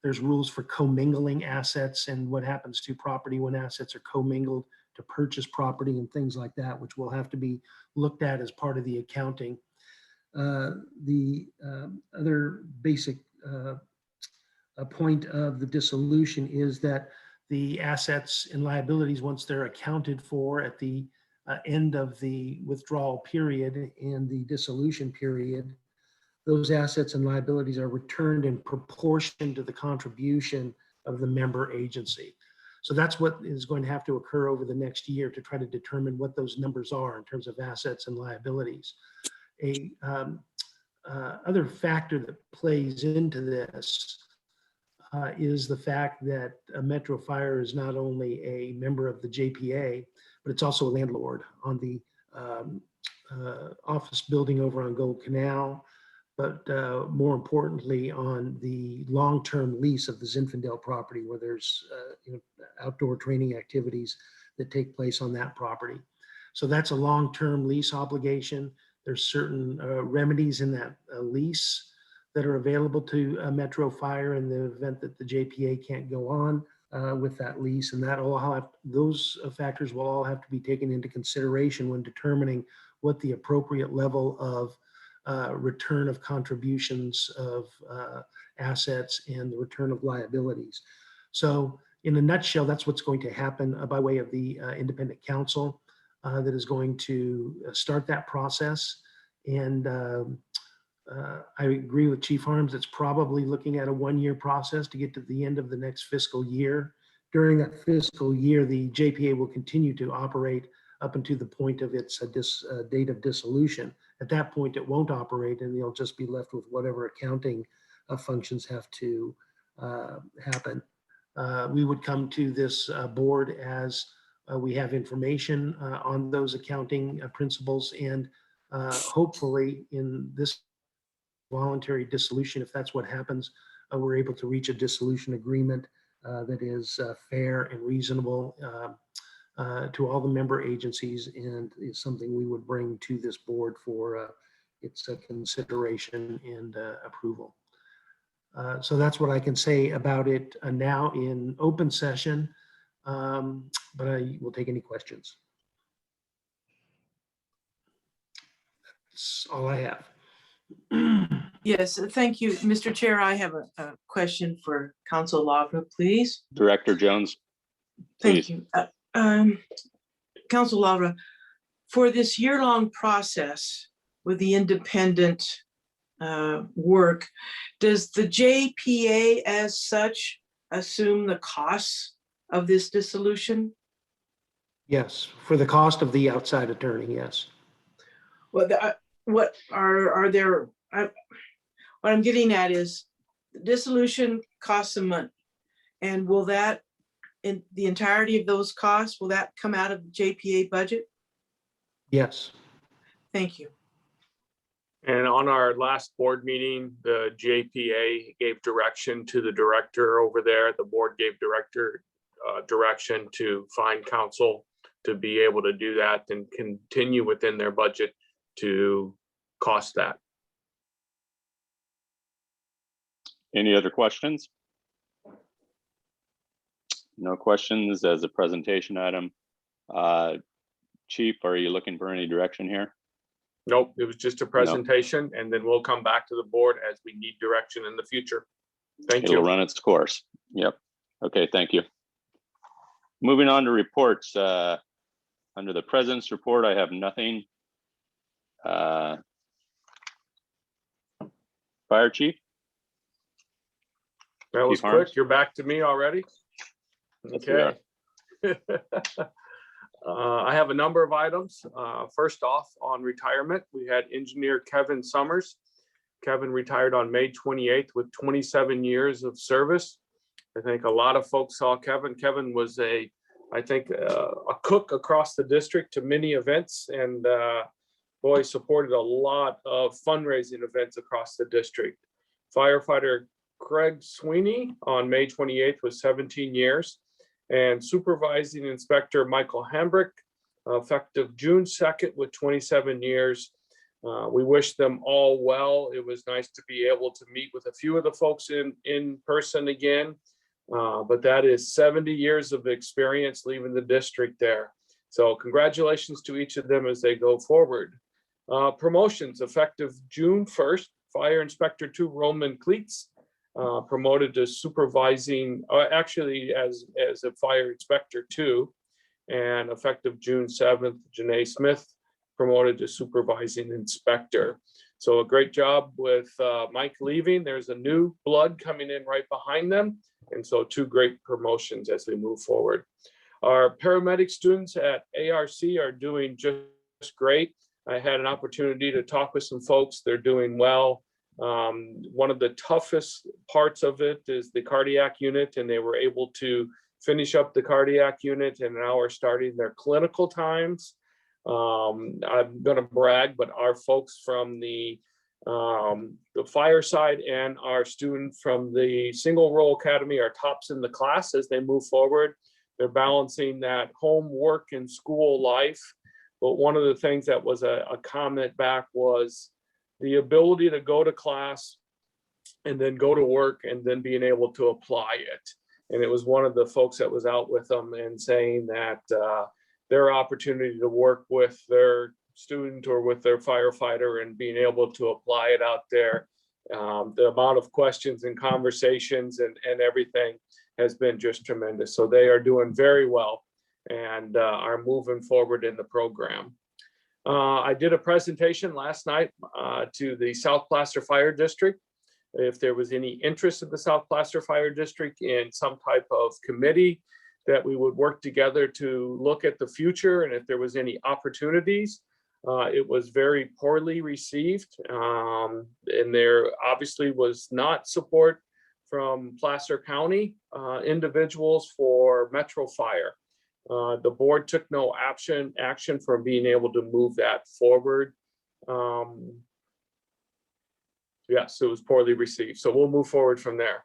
There's rules for commingling assets and what happens to property when assets are commingled to purchase property and things like that, which will have to be looked at as part of the accounting. The other basic point of the dissolution is that the assets and liabilities, once they're accounted for at the end of the withdrawal period and the dissolution period, those assets and liabilities are returned in proportion to the contribution of the member agency. So that's what is going to have to occur over the next year to try to determine what those numbers are in terms of assets and liabilities. Other factor that plays into this is the fact that Metro Fire is not only a member of the JPA, but it's also a landlord on the office building over on Gold Canal, but more importantly on the long-term lease of the Zinfandel property, where there's outdoor training activities that take place on that property. So that's a long-term lease obligation. There's certain remedies in that lease that are available to Metro Fire in the event that the JPA can't go on with that lease. And that all have, those factors will all have to be taken into consideration when determining what the appropriate level of return of contributions of assets and the return of liabilities. So in a nutshell, that's what's going to happen by way of the independent counsel that is going to start that process. And I agree with Chief Harms. It's probably looking at a one-year process to get to the end of the next fiscal year. During that fiscal year, the JPA will continue to operate up until the point of its date of dissolution. At that point, it won't operate, and you'll just be left with whatever accounting functions have to happen. We would come to this board as we have information on those accounting principles, and hopefully in this voluntary dissolution, if that's what happens, we're able to reach a dissolution agreement that is fair and reasonable to all the member agencies, and is something we would bring to this board for its consideration and approval. So that's what I can say about it now in open session, but I will take any questions. That's all I have. Yes, thank you, Mr. Chair. I have a question for Council Lavra, please. Director Jones. Thank Please. you. Council Lavra, for this year-long process with the independent work, does the JPA as such assume the costs of this dissolution? Yes, for the cost of the outside attorney, yes. Well, what I'm getting at is the dissolution costs some money, and will that, in the entirety of those costs, will that come out of the JPA budget? Yes. Thank you. And on our last board meeting, the JPA gave direction to the director over there. The board gave director direction to find counsel to be able to do that and continue within their budget to cost that. Any other questions? No questions as a presentation item. Chief, are you looking for any direction here? Nope, it was just a presentation, and then we'll come back to the board as we need direction in the future. Thank It'll you. run its course. Yep. Okay, thank you. Moving on to reports. Under the president's report, I have nothing. Fire Chief? That was Chief Harms? quick. You're back to me already? Yes, we Okay. I have a number of items. First off, on retirement, we had engineer Kevin Summers. Kevin retired on May 28th with 27 years of service. I think a lot of folks saw Kevin. Kevin was a cook across the district to many events, and boy, supported a lot of fundraising events across the district. Firefighter Craig Sweeney on May 28th was 17 years. And Supervising Inspector Michael Hambrick, effective June 2nd with 27 years. We wish them all well. It was nice to be able to meet with a few of the folks in person again, but that is 70 years of experience leaving the district there. So congratulations to each of them as they go forward. Promotions effective June 1st, Fire Inspector 2 Roman Cleats, promoted to supervising, actually as a fire inspector 2, and effective June 7th, Janae Smith promoted to supervising inspector. So a great job with Mike leaving. There's a new blood coming in right behind them. And so 2 great promotions as we move forward. Our paramedic students at ARC are doing just great. I had an opportunity to talk with some folks. They're doing well. One of the toughest parts of it is the cardiac unit, and they were able to finish up the cardiac unit, and now are starting their clinical times. I'm going to brag, but our folks from the fire side and our student from the single role academy are tops in the class as they move forward. They're balancing that home, work, and school life. But one of the things that was a comment back was the ability to go to class, and then go to work and then being able to apply it. And it was one of the folks that was out with them and saying that their opportunity to work with their student or with their firefighter and being able to apply it out there, the amount of questions and conversations and everything has been just tremendous. So they are doing very well and are moving forward in the program. I did a presentation last night to the South Placer Fire District. If there was any interest in the South Placer Fire District in some type of committee that we would work together to look at the future and if there was any opportunities, it was very poorly received. And there obviously was not support from Placer County individuals for Metro Fire. The board took no action for being able to move that forward. Yes, it was poorly received. So we'll move forward from there.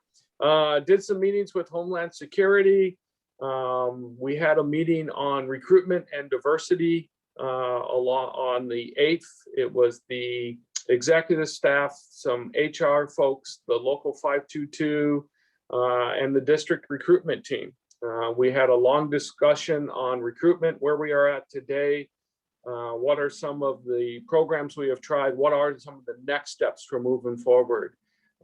Did some meetings with Homeland Security. We had a meeting on recruitment and diversity on the 8th. It was the executive staff, some HR folks, the local 522, and the district recruitment team. We had a long discussion on recruitment, where we are at today. What are some of the programs we have tried? What are some of the next steps for moving forward?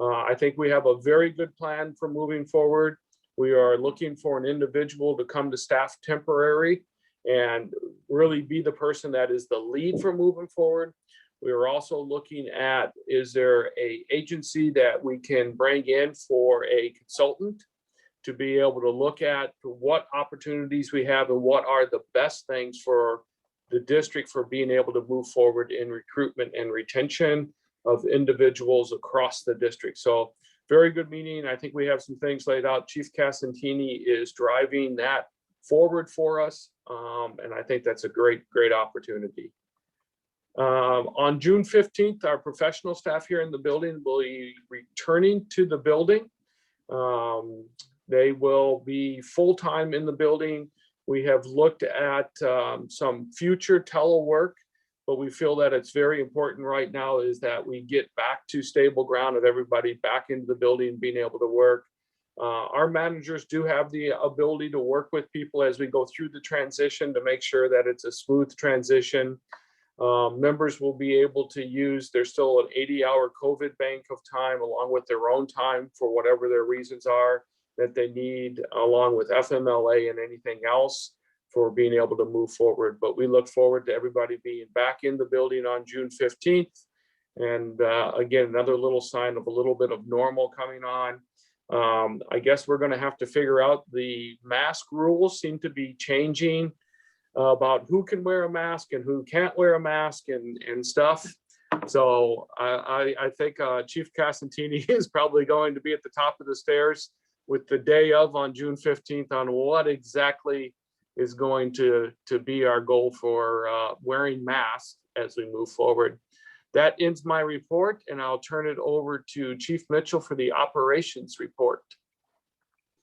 I think we have a very good plan for moving forward. We are looking for an individual to come to staff temporary and really be the person that is the lead for moving forward. We are also looking at, is there an agency that we can bring in for a consultant to be able to look at what opportunities we have and what are the best things for the district for being able to move forward in recruitment and retention of individuals across the district. So very good meeting. I think we have some things laid out. Chief Casantini is driving that forward for us. And I think that's a great opportunity. On June 15th, our professional staff here in the building will be returning to the building. They will be full-time in the building. We have looked at some future telework, but we feel that it's very important right now is that we get back to stable ground of everybody back into the building, being able to work. Our managers do have the ability to work with people as we go through the transition to make sure that it's a smooth transition. Members will be able to use, there's still an 80-hour COVID bank of time along with their own time for whatever their reasons are that they need, along with FMLA and anything else for being able to move forward. But we look forward to everybody being back in the building on June 15th. And again, another little sign of a little bit of normal coming on. I guess we're going to have to figure out the mask rules seem to be changing about who can wear a mask and who can't wear a mask and stuff. So I think Chief Casantini is probably going to be at the top of the stairs with the day of on June 15th on what exactly is going to be our goal for wearing masks as we move forward. That ends my report, and I'll turn it over to Chief Mitchell for the operations report.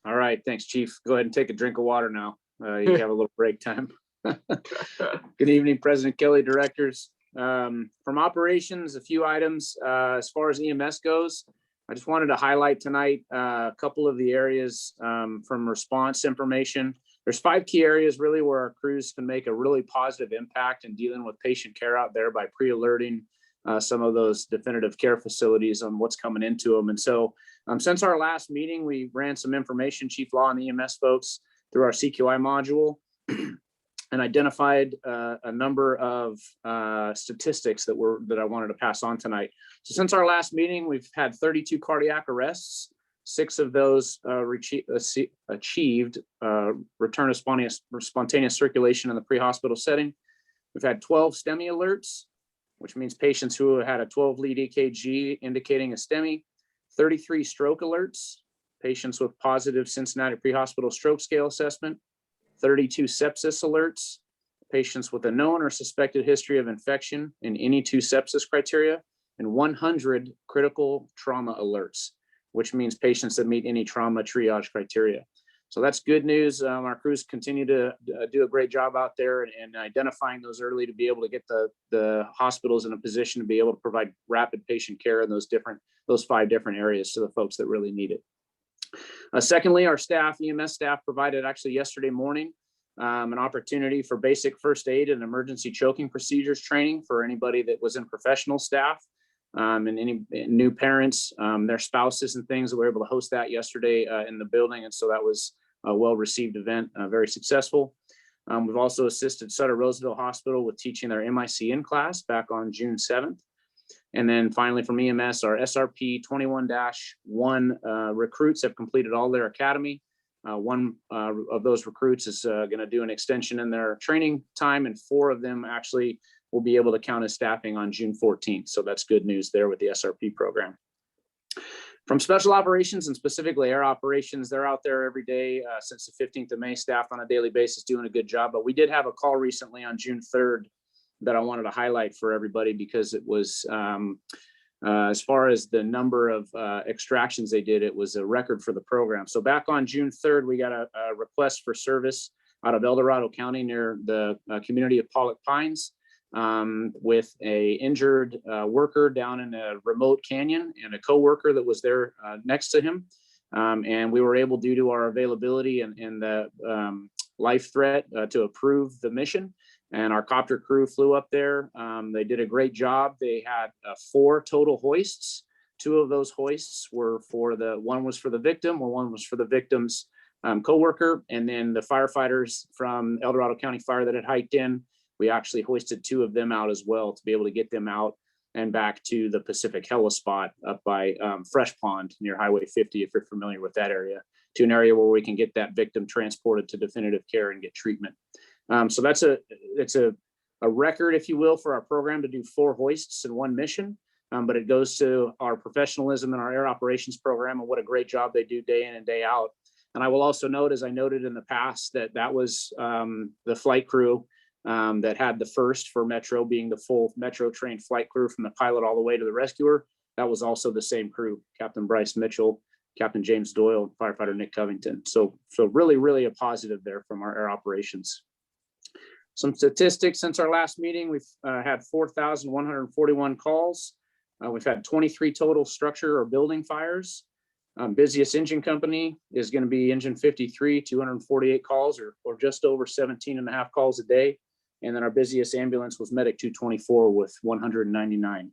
All right, thanks, Chief. Go ahead and take a drink of water now. You have a little break time. Good evening, President Kelly, directors. From operations, a few items as far as EMS goes. I just wanted to highlight tonight a couple of the areas from response information. There's 5 key areas really where our crews can make a really positive impact in dealing with patient care out there by pre-alerting some of those definitive care facilities on what's coming into them. And so since our last meeting, we ran some information, Chief Law and EMS folks, through our CQI module and identified a number of statistics that I wanted to pass on tonight. So since our last meeting, we've had 32 cardiac arrests. 6 of those achieved return of spontaneous circulation in the pre-hospital setting. We've had 12 STEMI alerts, which means patients who had a 12-lead EKG indicating a STEMI. 33 stroke alerts, patients with positive Cincinnati pre-hospital stroke scale assessment. 32 sepsis alerts, patients with a known or suspected history of infection in any 2 sepsis criteria, and 100 critical trauma alerts, which means patients that meet any trauma triage criteria. So that's good news. Our crews continue to do a great job out there and identifying those early to be able to get the hospitals in a position to be able to provide rapid patient care in those 5 different areas to the folks that really need it. Secondly, our staff, EMS staff, provided actually yesterday morning an opportunity for basic first aid and emergency choking procedures training for anybody that was in professional staff and any new parents, their spouses and things. We were able to host that yesterday in the building. And so that was a well-received event, very successful. We've also assisted Sutter Roseville Hospital with teaching their MICN class back on June 7th. And then finally from EMS, our SRP 21-1 recruits have completed all their academy. One of those recruits is going to do an extension in their training time, and 4 of them actually will be able to count as staffing on June 14th. So that's good news there with the SRP program. From special operations and specifically air operations, they're out there every day since the 15th of May, staffed on a daily basis, doing a good job. But we did have a call recently on June 3rd that I wanted to highlight for everybody because it was, as far as the number of extractions they did, it was a record for the program. So back on June 3rd, we got a request for service out of El Dorado County near the community of Pollock Pines with a injured worker down in a remote canyon and a co-worker that was there next to him. And we were able, due to our availability and the life threat, to approve the mission. And our copter crew flew up there. They did a great job. They had 4 total hoists. 2 of those hoists were one was for the victim, or one was for the victim's co-worker. And then the firefighters from El Dorado County Fire that had hiked in, we actually hoisted 2 of them out as well to be able to get them out and back to the Pacific Heli spot up by Fresh Pond near Highway 50, if you're familiar with that area, to an area where we can get that victim transported to definitive care and get treatment. So it's a record, if you will, for our program to do 4 hoists in one mission, but it goes to our professionalism in our air operations program and what a great job they do day in and day out. And I will also note, as I noted in the past, that was the flight crew that had the first for Metro, being the full Metro trained flight crew from the pilot all the way to the rescuer. That was also the same crew, Captain Bryce Mitchell, Captain James Doyle, firefighter Nick Covington. So really, really a positive there from our air operations. Some statistics since our last meeting: we've had 4,141 calls. We've had 23 total structure or building fires. Busiest engine company is going to be Engine 53, 248 calls, or just over 17 and a half calls a day. And then our busiest ambulance was Medic 224 with 199.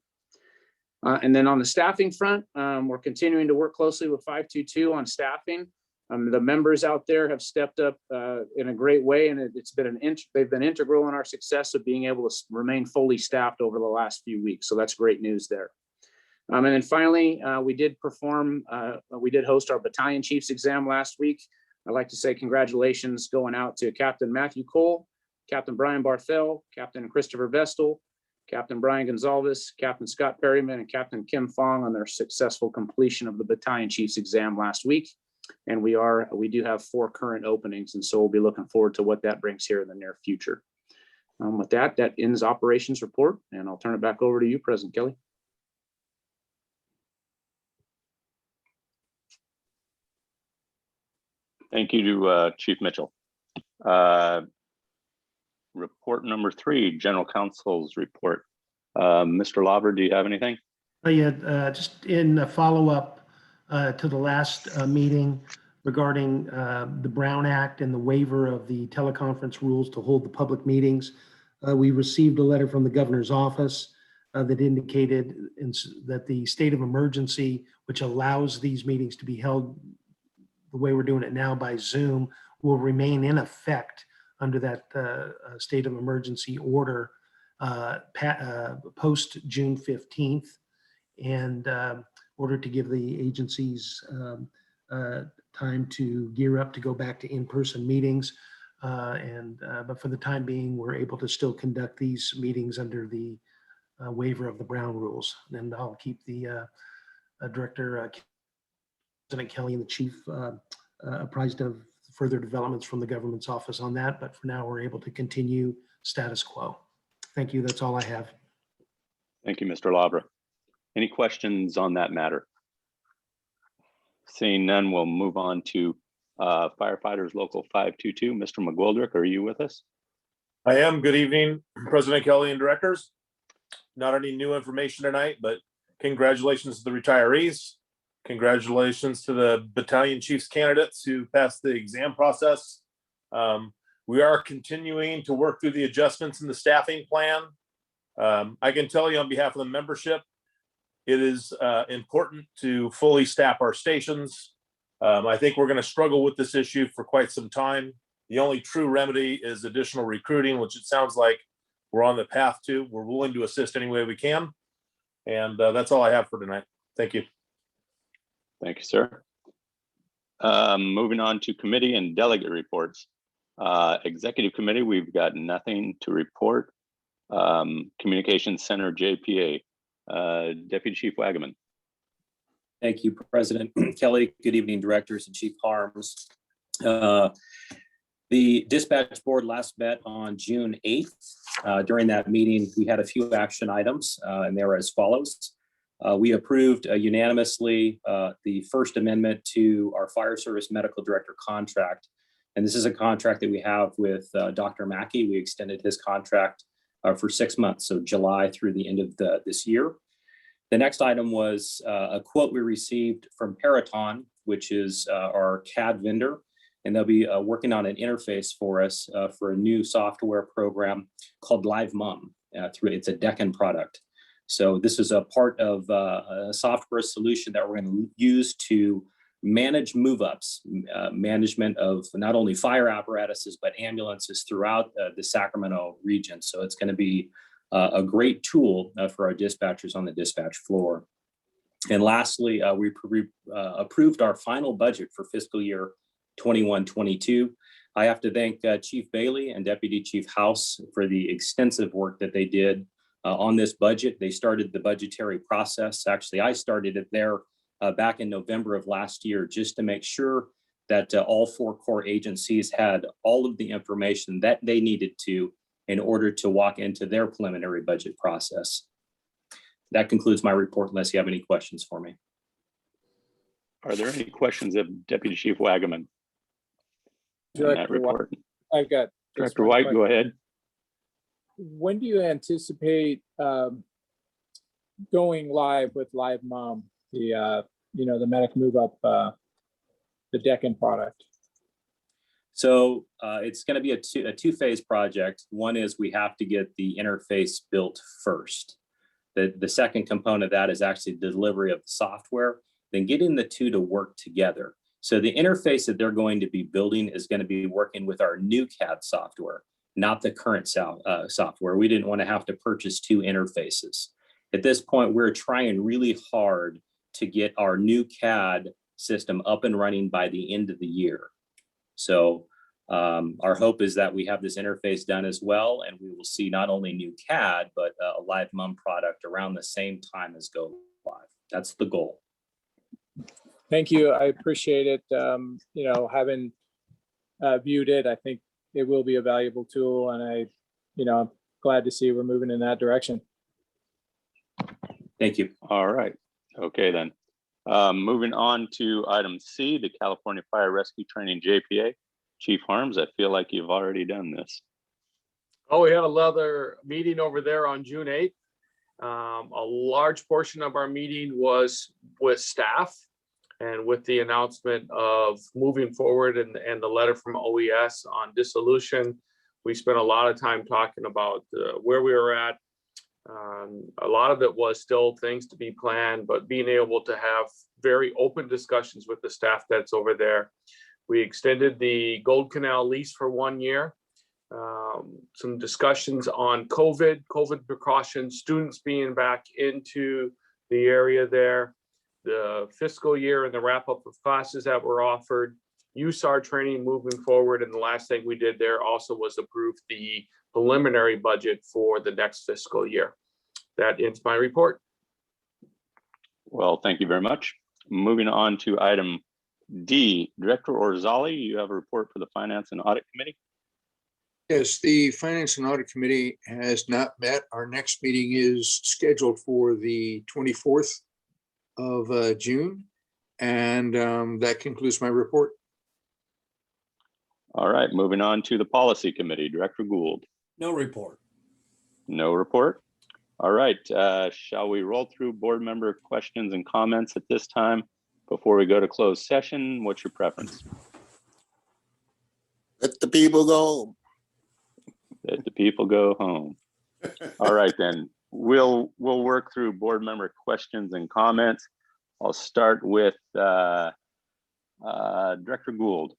And then on the staffing front, we're continuing to work closely with 522 on staffing. The members out there have stepped up in a great way, and they've been integral in our success of being able to remain fully staffed over the last few weeks. So that's great news there. And then finally, we did host our battalion chiefs exam last week. I'd like to say congratulations going out to Captain Matthew Cole, Captain Brian Barthel, Captain Christopher Vestal, Captain Brian Gonzalez, Captain Scott Perryman, and Captain Kim Fong on their successful completion of the battalion chiefs exam last week. And we do have 4 current openings, and so we'll be looking forward to what that brings here in the near future. With that ends operations report, and I'll turn it back over to you, President Kelly. Thank you to Chief Mitchell. Report number 3, General Counsel's report. Mr. Lauber, do you have anything? Yeah, just in a follow-up to the last meeting regarding the Brown Act and the waiver of the teleconference rules to hold the public meetings. We received a letter from the governor's office that indicated that the state of emergency, which allows these meetings to be held the way we're doing it now by Zoom, will remain in effect under that state of emergency order post June 15th. And order to give the agencies time to gear up to go back to in-person meetings. But for the time being, we're able to still conduct these meetings under the waiver of the Brown rules. And I'll keep the Director, President Kelly, and the Chief apprised of further developments from the government's office on that. But for now, we're able to continue status quo. Thank you. That's all I have. Thank you, Mr. Labra. Any questions on that matter? Seeing none, we'll move on to Firefighters Local 522. Mr. McGoldrick, are you with us? I am. Good evening, President Kelly and directors. Not any new information tonight, but congratulations to the retirees. Congratulations to the battalion chiefs candidates who passed the exam process. We are continuing to work through the adjustments in the staffing plan. I can tell you on behalf of the membership, it is important to fully staff our stations. I think we're going to struggle with this issue for quite some time. The only true remedy is additional recruiting, which it sounds like we're on the path to. We're willing to assist any way we can. And that's all I have for tonight. Thank you. Thank you, sir. Moving on to committee and delegate reports. Executive committee, we've got nothing to report. Communications Center, JPA, Deputy Chief Wagaman. Thank you, President Kelly. Good evening, directors and Chief Harms. The dispatch board last met on June 8th. During that meeting, we had a few action items, and they were as follows. We approved unanimously the first amendment to our fire service medical director contract. And this is a contract that we have with Dr. Mackey. We extended his contract for 6 months, so July through the end of this year. The next item was a quote we received from Peraton, which is our CAD vendor, and they'll be working on an interface for us for a new software program called Live Mom. It's a Deccan product. So this is a part of a software solution that we're going to use to manage move-ups, management of not only fire apparatuses, but ambulances throughout the Sacramento region. So it's going to be a great tool for our dispatchers on the dispatch floor. And lastly, we approved our final budget for fiscal year 21-22. I have to thank Chief Bailey and Deputy Chief House for the extensive work that they did on this budget. They started the budgetary process. Actually, I started it there back in November of last year, just to make sure that all 4 core agencies had all of the information that they needed to in order to walk into their preliminary budget process. That concludes my report, unless you have any questions for me. Are there any questions of Deputy Chief Wagaman? Director White, I've got Director White, go ahead. When do you anticipate going live with Live Mom, the the medic move up, the Deccan product? So it's going to be a two-phase project. One is we have to get the interface built first. The second component of that is actually the delivery of the software, then getting the two to work together. So the interface that they're going to be building is going to be working with our new CAD software, not the current software. We didn't want to have to purchase 2 interfaces. At this point, we're trying really hard to get our new CAD system up and running by the end of the year. So our hope is that we have this interface done as well, and we will see not only new CAD, but a Live Mom product around the same time as go live. That's the goal. Thank you. I appreciate it. Having viewed it, I think it will be a valuable tool, and I'm glad to see we're moving in that direction. Thank you. All right. Okay, then. Moving on to item C, the California Fire Rescue Training JPA. Chief Harms, I feel like you've already done this. Oh, we had another meeting over there on June 8th. A large portion of our meeting was with staff and with the announcement of moving forward and the letter from OES on dissolution. We spent a lot of time talking about where we were at. A lot of it was still things to be planned, but being able to have very open discussions with the staff that's over there. We extended the Gold Canal lease for 1 year. Some discussions on COVID precautions, students being back into the area there, the fiscal year and the wrap up of classes that were offered, USAR training moving forward. And the last thing we did there also was approve the preliminary budget for the next fiscal year. That ends my report. Well, thank you very much. Moving on to item D, Director Orzali, you have a report for the Finance and Audit Committee. Yes, the Finance and Audit Committee has not met. Our next meeting is scheduled for the 24th of June. And that concludes my report. All right, moving on to the Policy Committee. Director Gould. No report. No report. All right, shall we roll through board member questions and comments at this time before we go to closed session? What's your preference? Let the people go home. Let the people go home. All right, then we'll work through board member questions and comments. I'll start with Director Gould.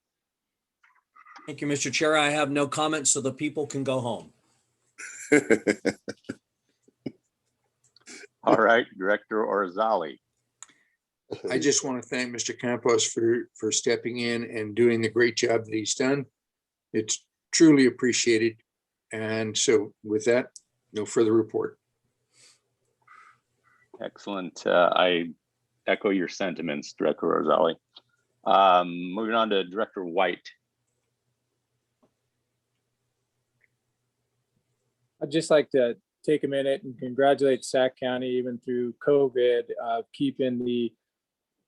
Thank you, Mr. Chair. I have no comments, so the people can go home. All right, Director Orzali. I just want to thank Mr. Campos for stepping in and doing the great job that he's done. It's truly appreciated. And so with that, no further report. Excellent. I echo your sentiments, Director Orzali. Moving on to Director White. I'd just like to take a minute and congratulate Sac County, even through COVID, keeping the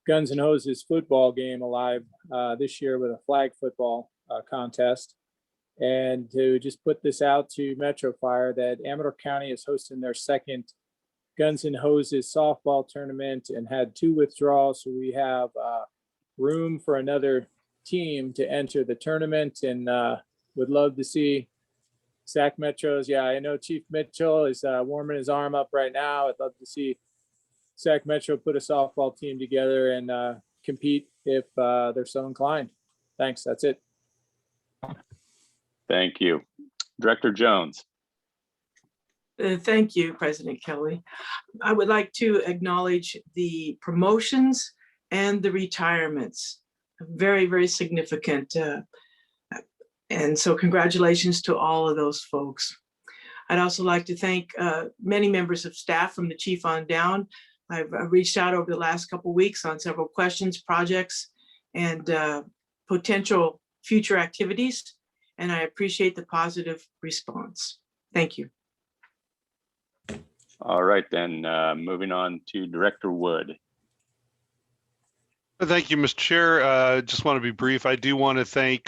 Guns and Hoses football game alive this year with a flag football contest. And to just put this out to Metro Fire that Amador County is hosting their second Guns and Hoses softball tournament and had 2 withdrawals. So we have room for another team to enter the tournament, and would love to see Sac Metros. Yeah, I know Chief Mitchell is warming his arm up right now. I'd love to see Sac Metro put a softball team together and compete if they're so inclined. Thanks. That's it. Thank you. Director Jones. Thank you, President Kelly. I would like to acknowledge the promotions and the retirements. Very, very significant. And so congratulations to all of those folks. I'd also like to thank many members of staff from the chief on down. I've reached out over the last couple of weeks on several questions, projects, and potential future activities. And I appreciate the positive response. Thank you. All right, then moving on to Director Wood. Thank you, Mr. Chair. Just want to be brief. I do want to thank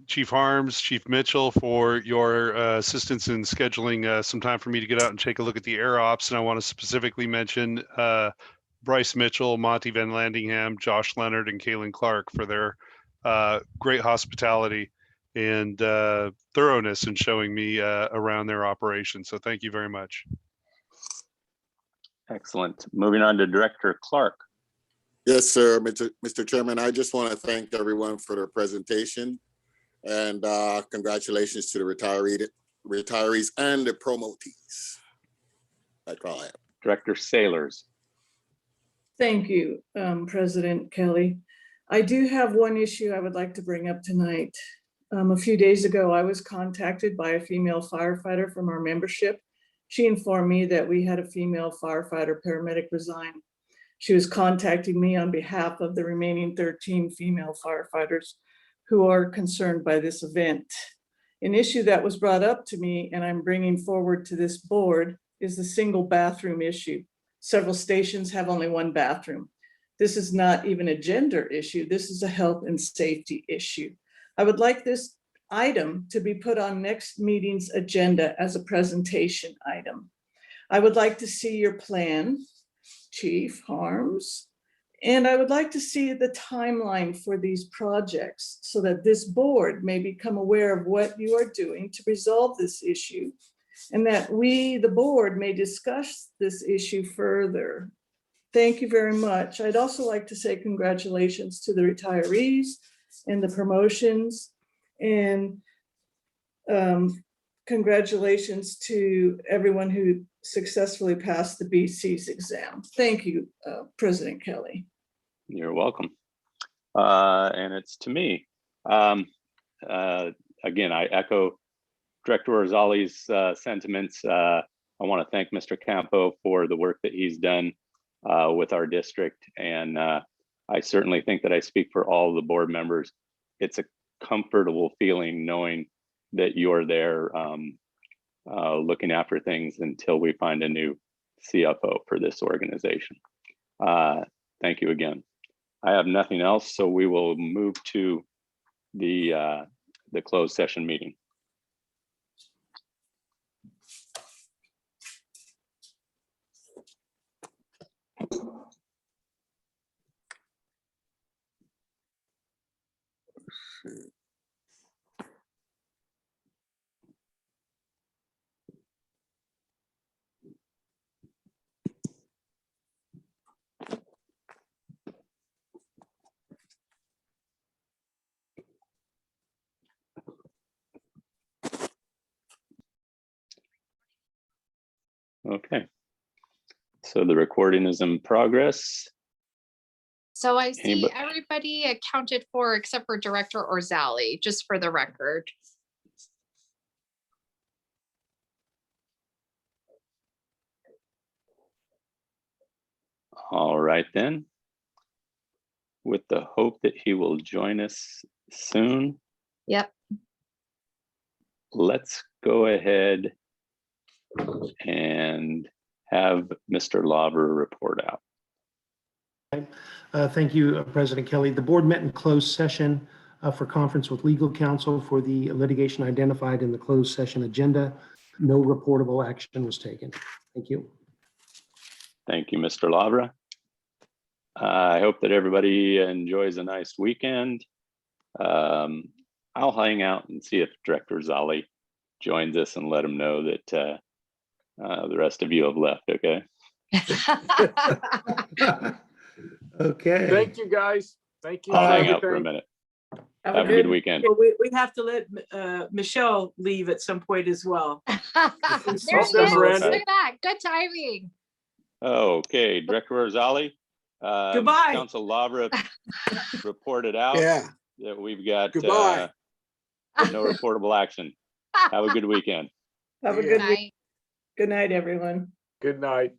Chief Harms, Chief Mitchell for your assistance in scheduling some time for me to get out and take a look at the air ops. And I want to specifically mention Bryce Mitchell, Monty Van Landingham, Josh Leonard, and Kaylin Clark for their great hospitality and thoroughness in showing me around their operation. So thank you very much. Excellent. Moving on to Director Clark. Yes, sir, Mr. Chairman. I just want to thank everyone for their presentation, and congratulations to the retirees and the promotees. That's all I have. Director Sailors. Thank you, President Kelly. I do have one issue I would like to bring up tonight. A few days ago, I was contacted by a female firefighter from our membership. She informed me that we had a female firefighter paramedic resign. She was contacting me on behalf of the remaining 13 female firefighters who are concerned by this event. An issue that was brought up to me and I'm bringing forward to this board is the single bathroom issue. Several stations have only one bathroom. This is not even a gender issue. This is a health and safety issue. I would like this item to be put on next meeting's agenda as a presentation item. I would like to see your plan, Chief Harms, and I would like to see the timeline for these projects so that this board may become aware of what you are doing to resolve this issue, and that we, the board, may discuss this issue further. Thank you very much. I'd also like to say congratulations to the retirees and the promotions, and congratulations to everyone who successfully passed the BC's exam. Thank you, President Kelly. You're welcome. And it's to me. Again, I echo Director Orzali's sentiments. I want to thank Mr. Campo for the work that he's done with our district. And I certainly think that I speak for all the board members. It's a comfortable feeling knowing that you're there looking after things until we find a new CFO for this organization. Thank you again. I have nothing else, so we will move to the the closed session meeting. Okay. So the recording is in progress. So I see Anybody- everybody accounted for except for Director Orzali, just for the record. All right then. With the hope that he will join us soon, Yep. let's go ahead and have Mr. Lauber report out. Thank you, President Kelly. The board met in closed session for conference with legal counsel for the litigation identified in the closed session agenda. No reportable action was taken. Thank you. Thank you, Mr. Labra. I hope that everybody enjoys a nice weekend. I'll hang out and see if Director Zali joins us and let him know that the rest of you have left, okay? Okay. Thank you, guys. Thank you. I'll for hang out for a everything. minute. Have a good weekend. Well, we have to let Michelle leave at some point as well. There he is. Miranda. Look at that. Good timing. Okay, Director Zali. Goodbye. Council Labra reported out Yeah, that we've got goodbye. no reportable action. Have a good weekend. Have a Yeah. good Night. week. Good night, everyone. Good night.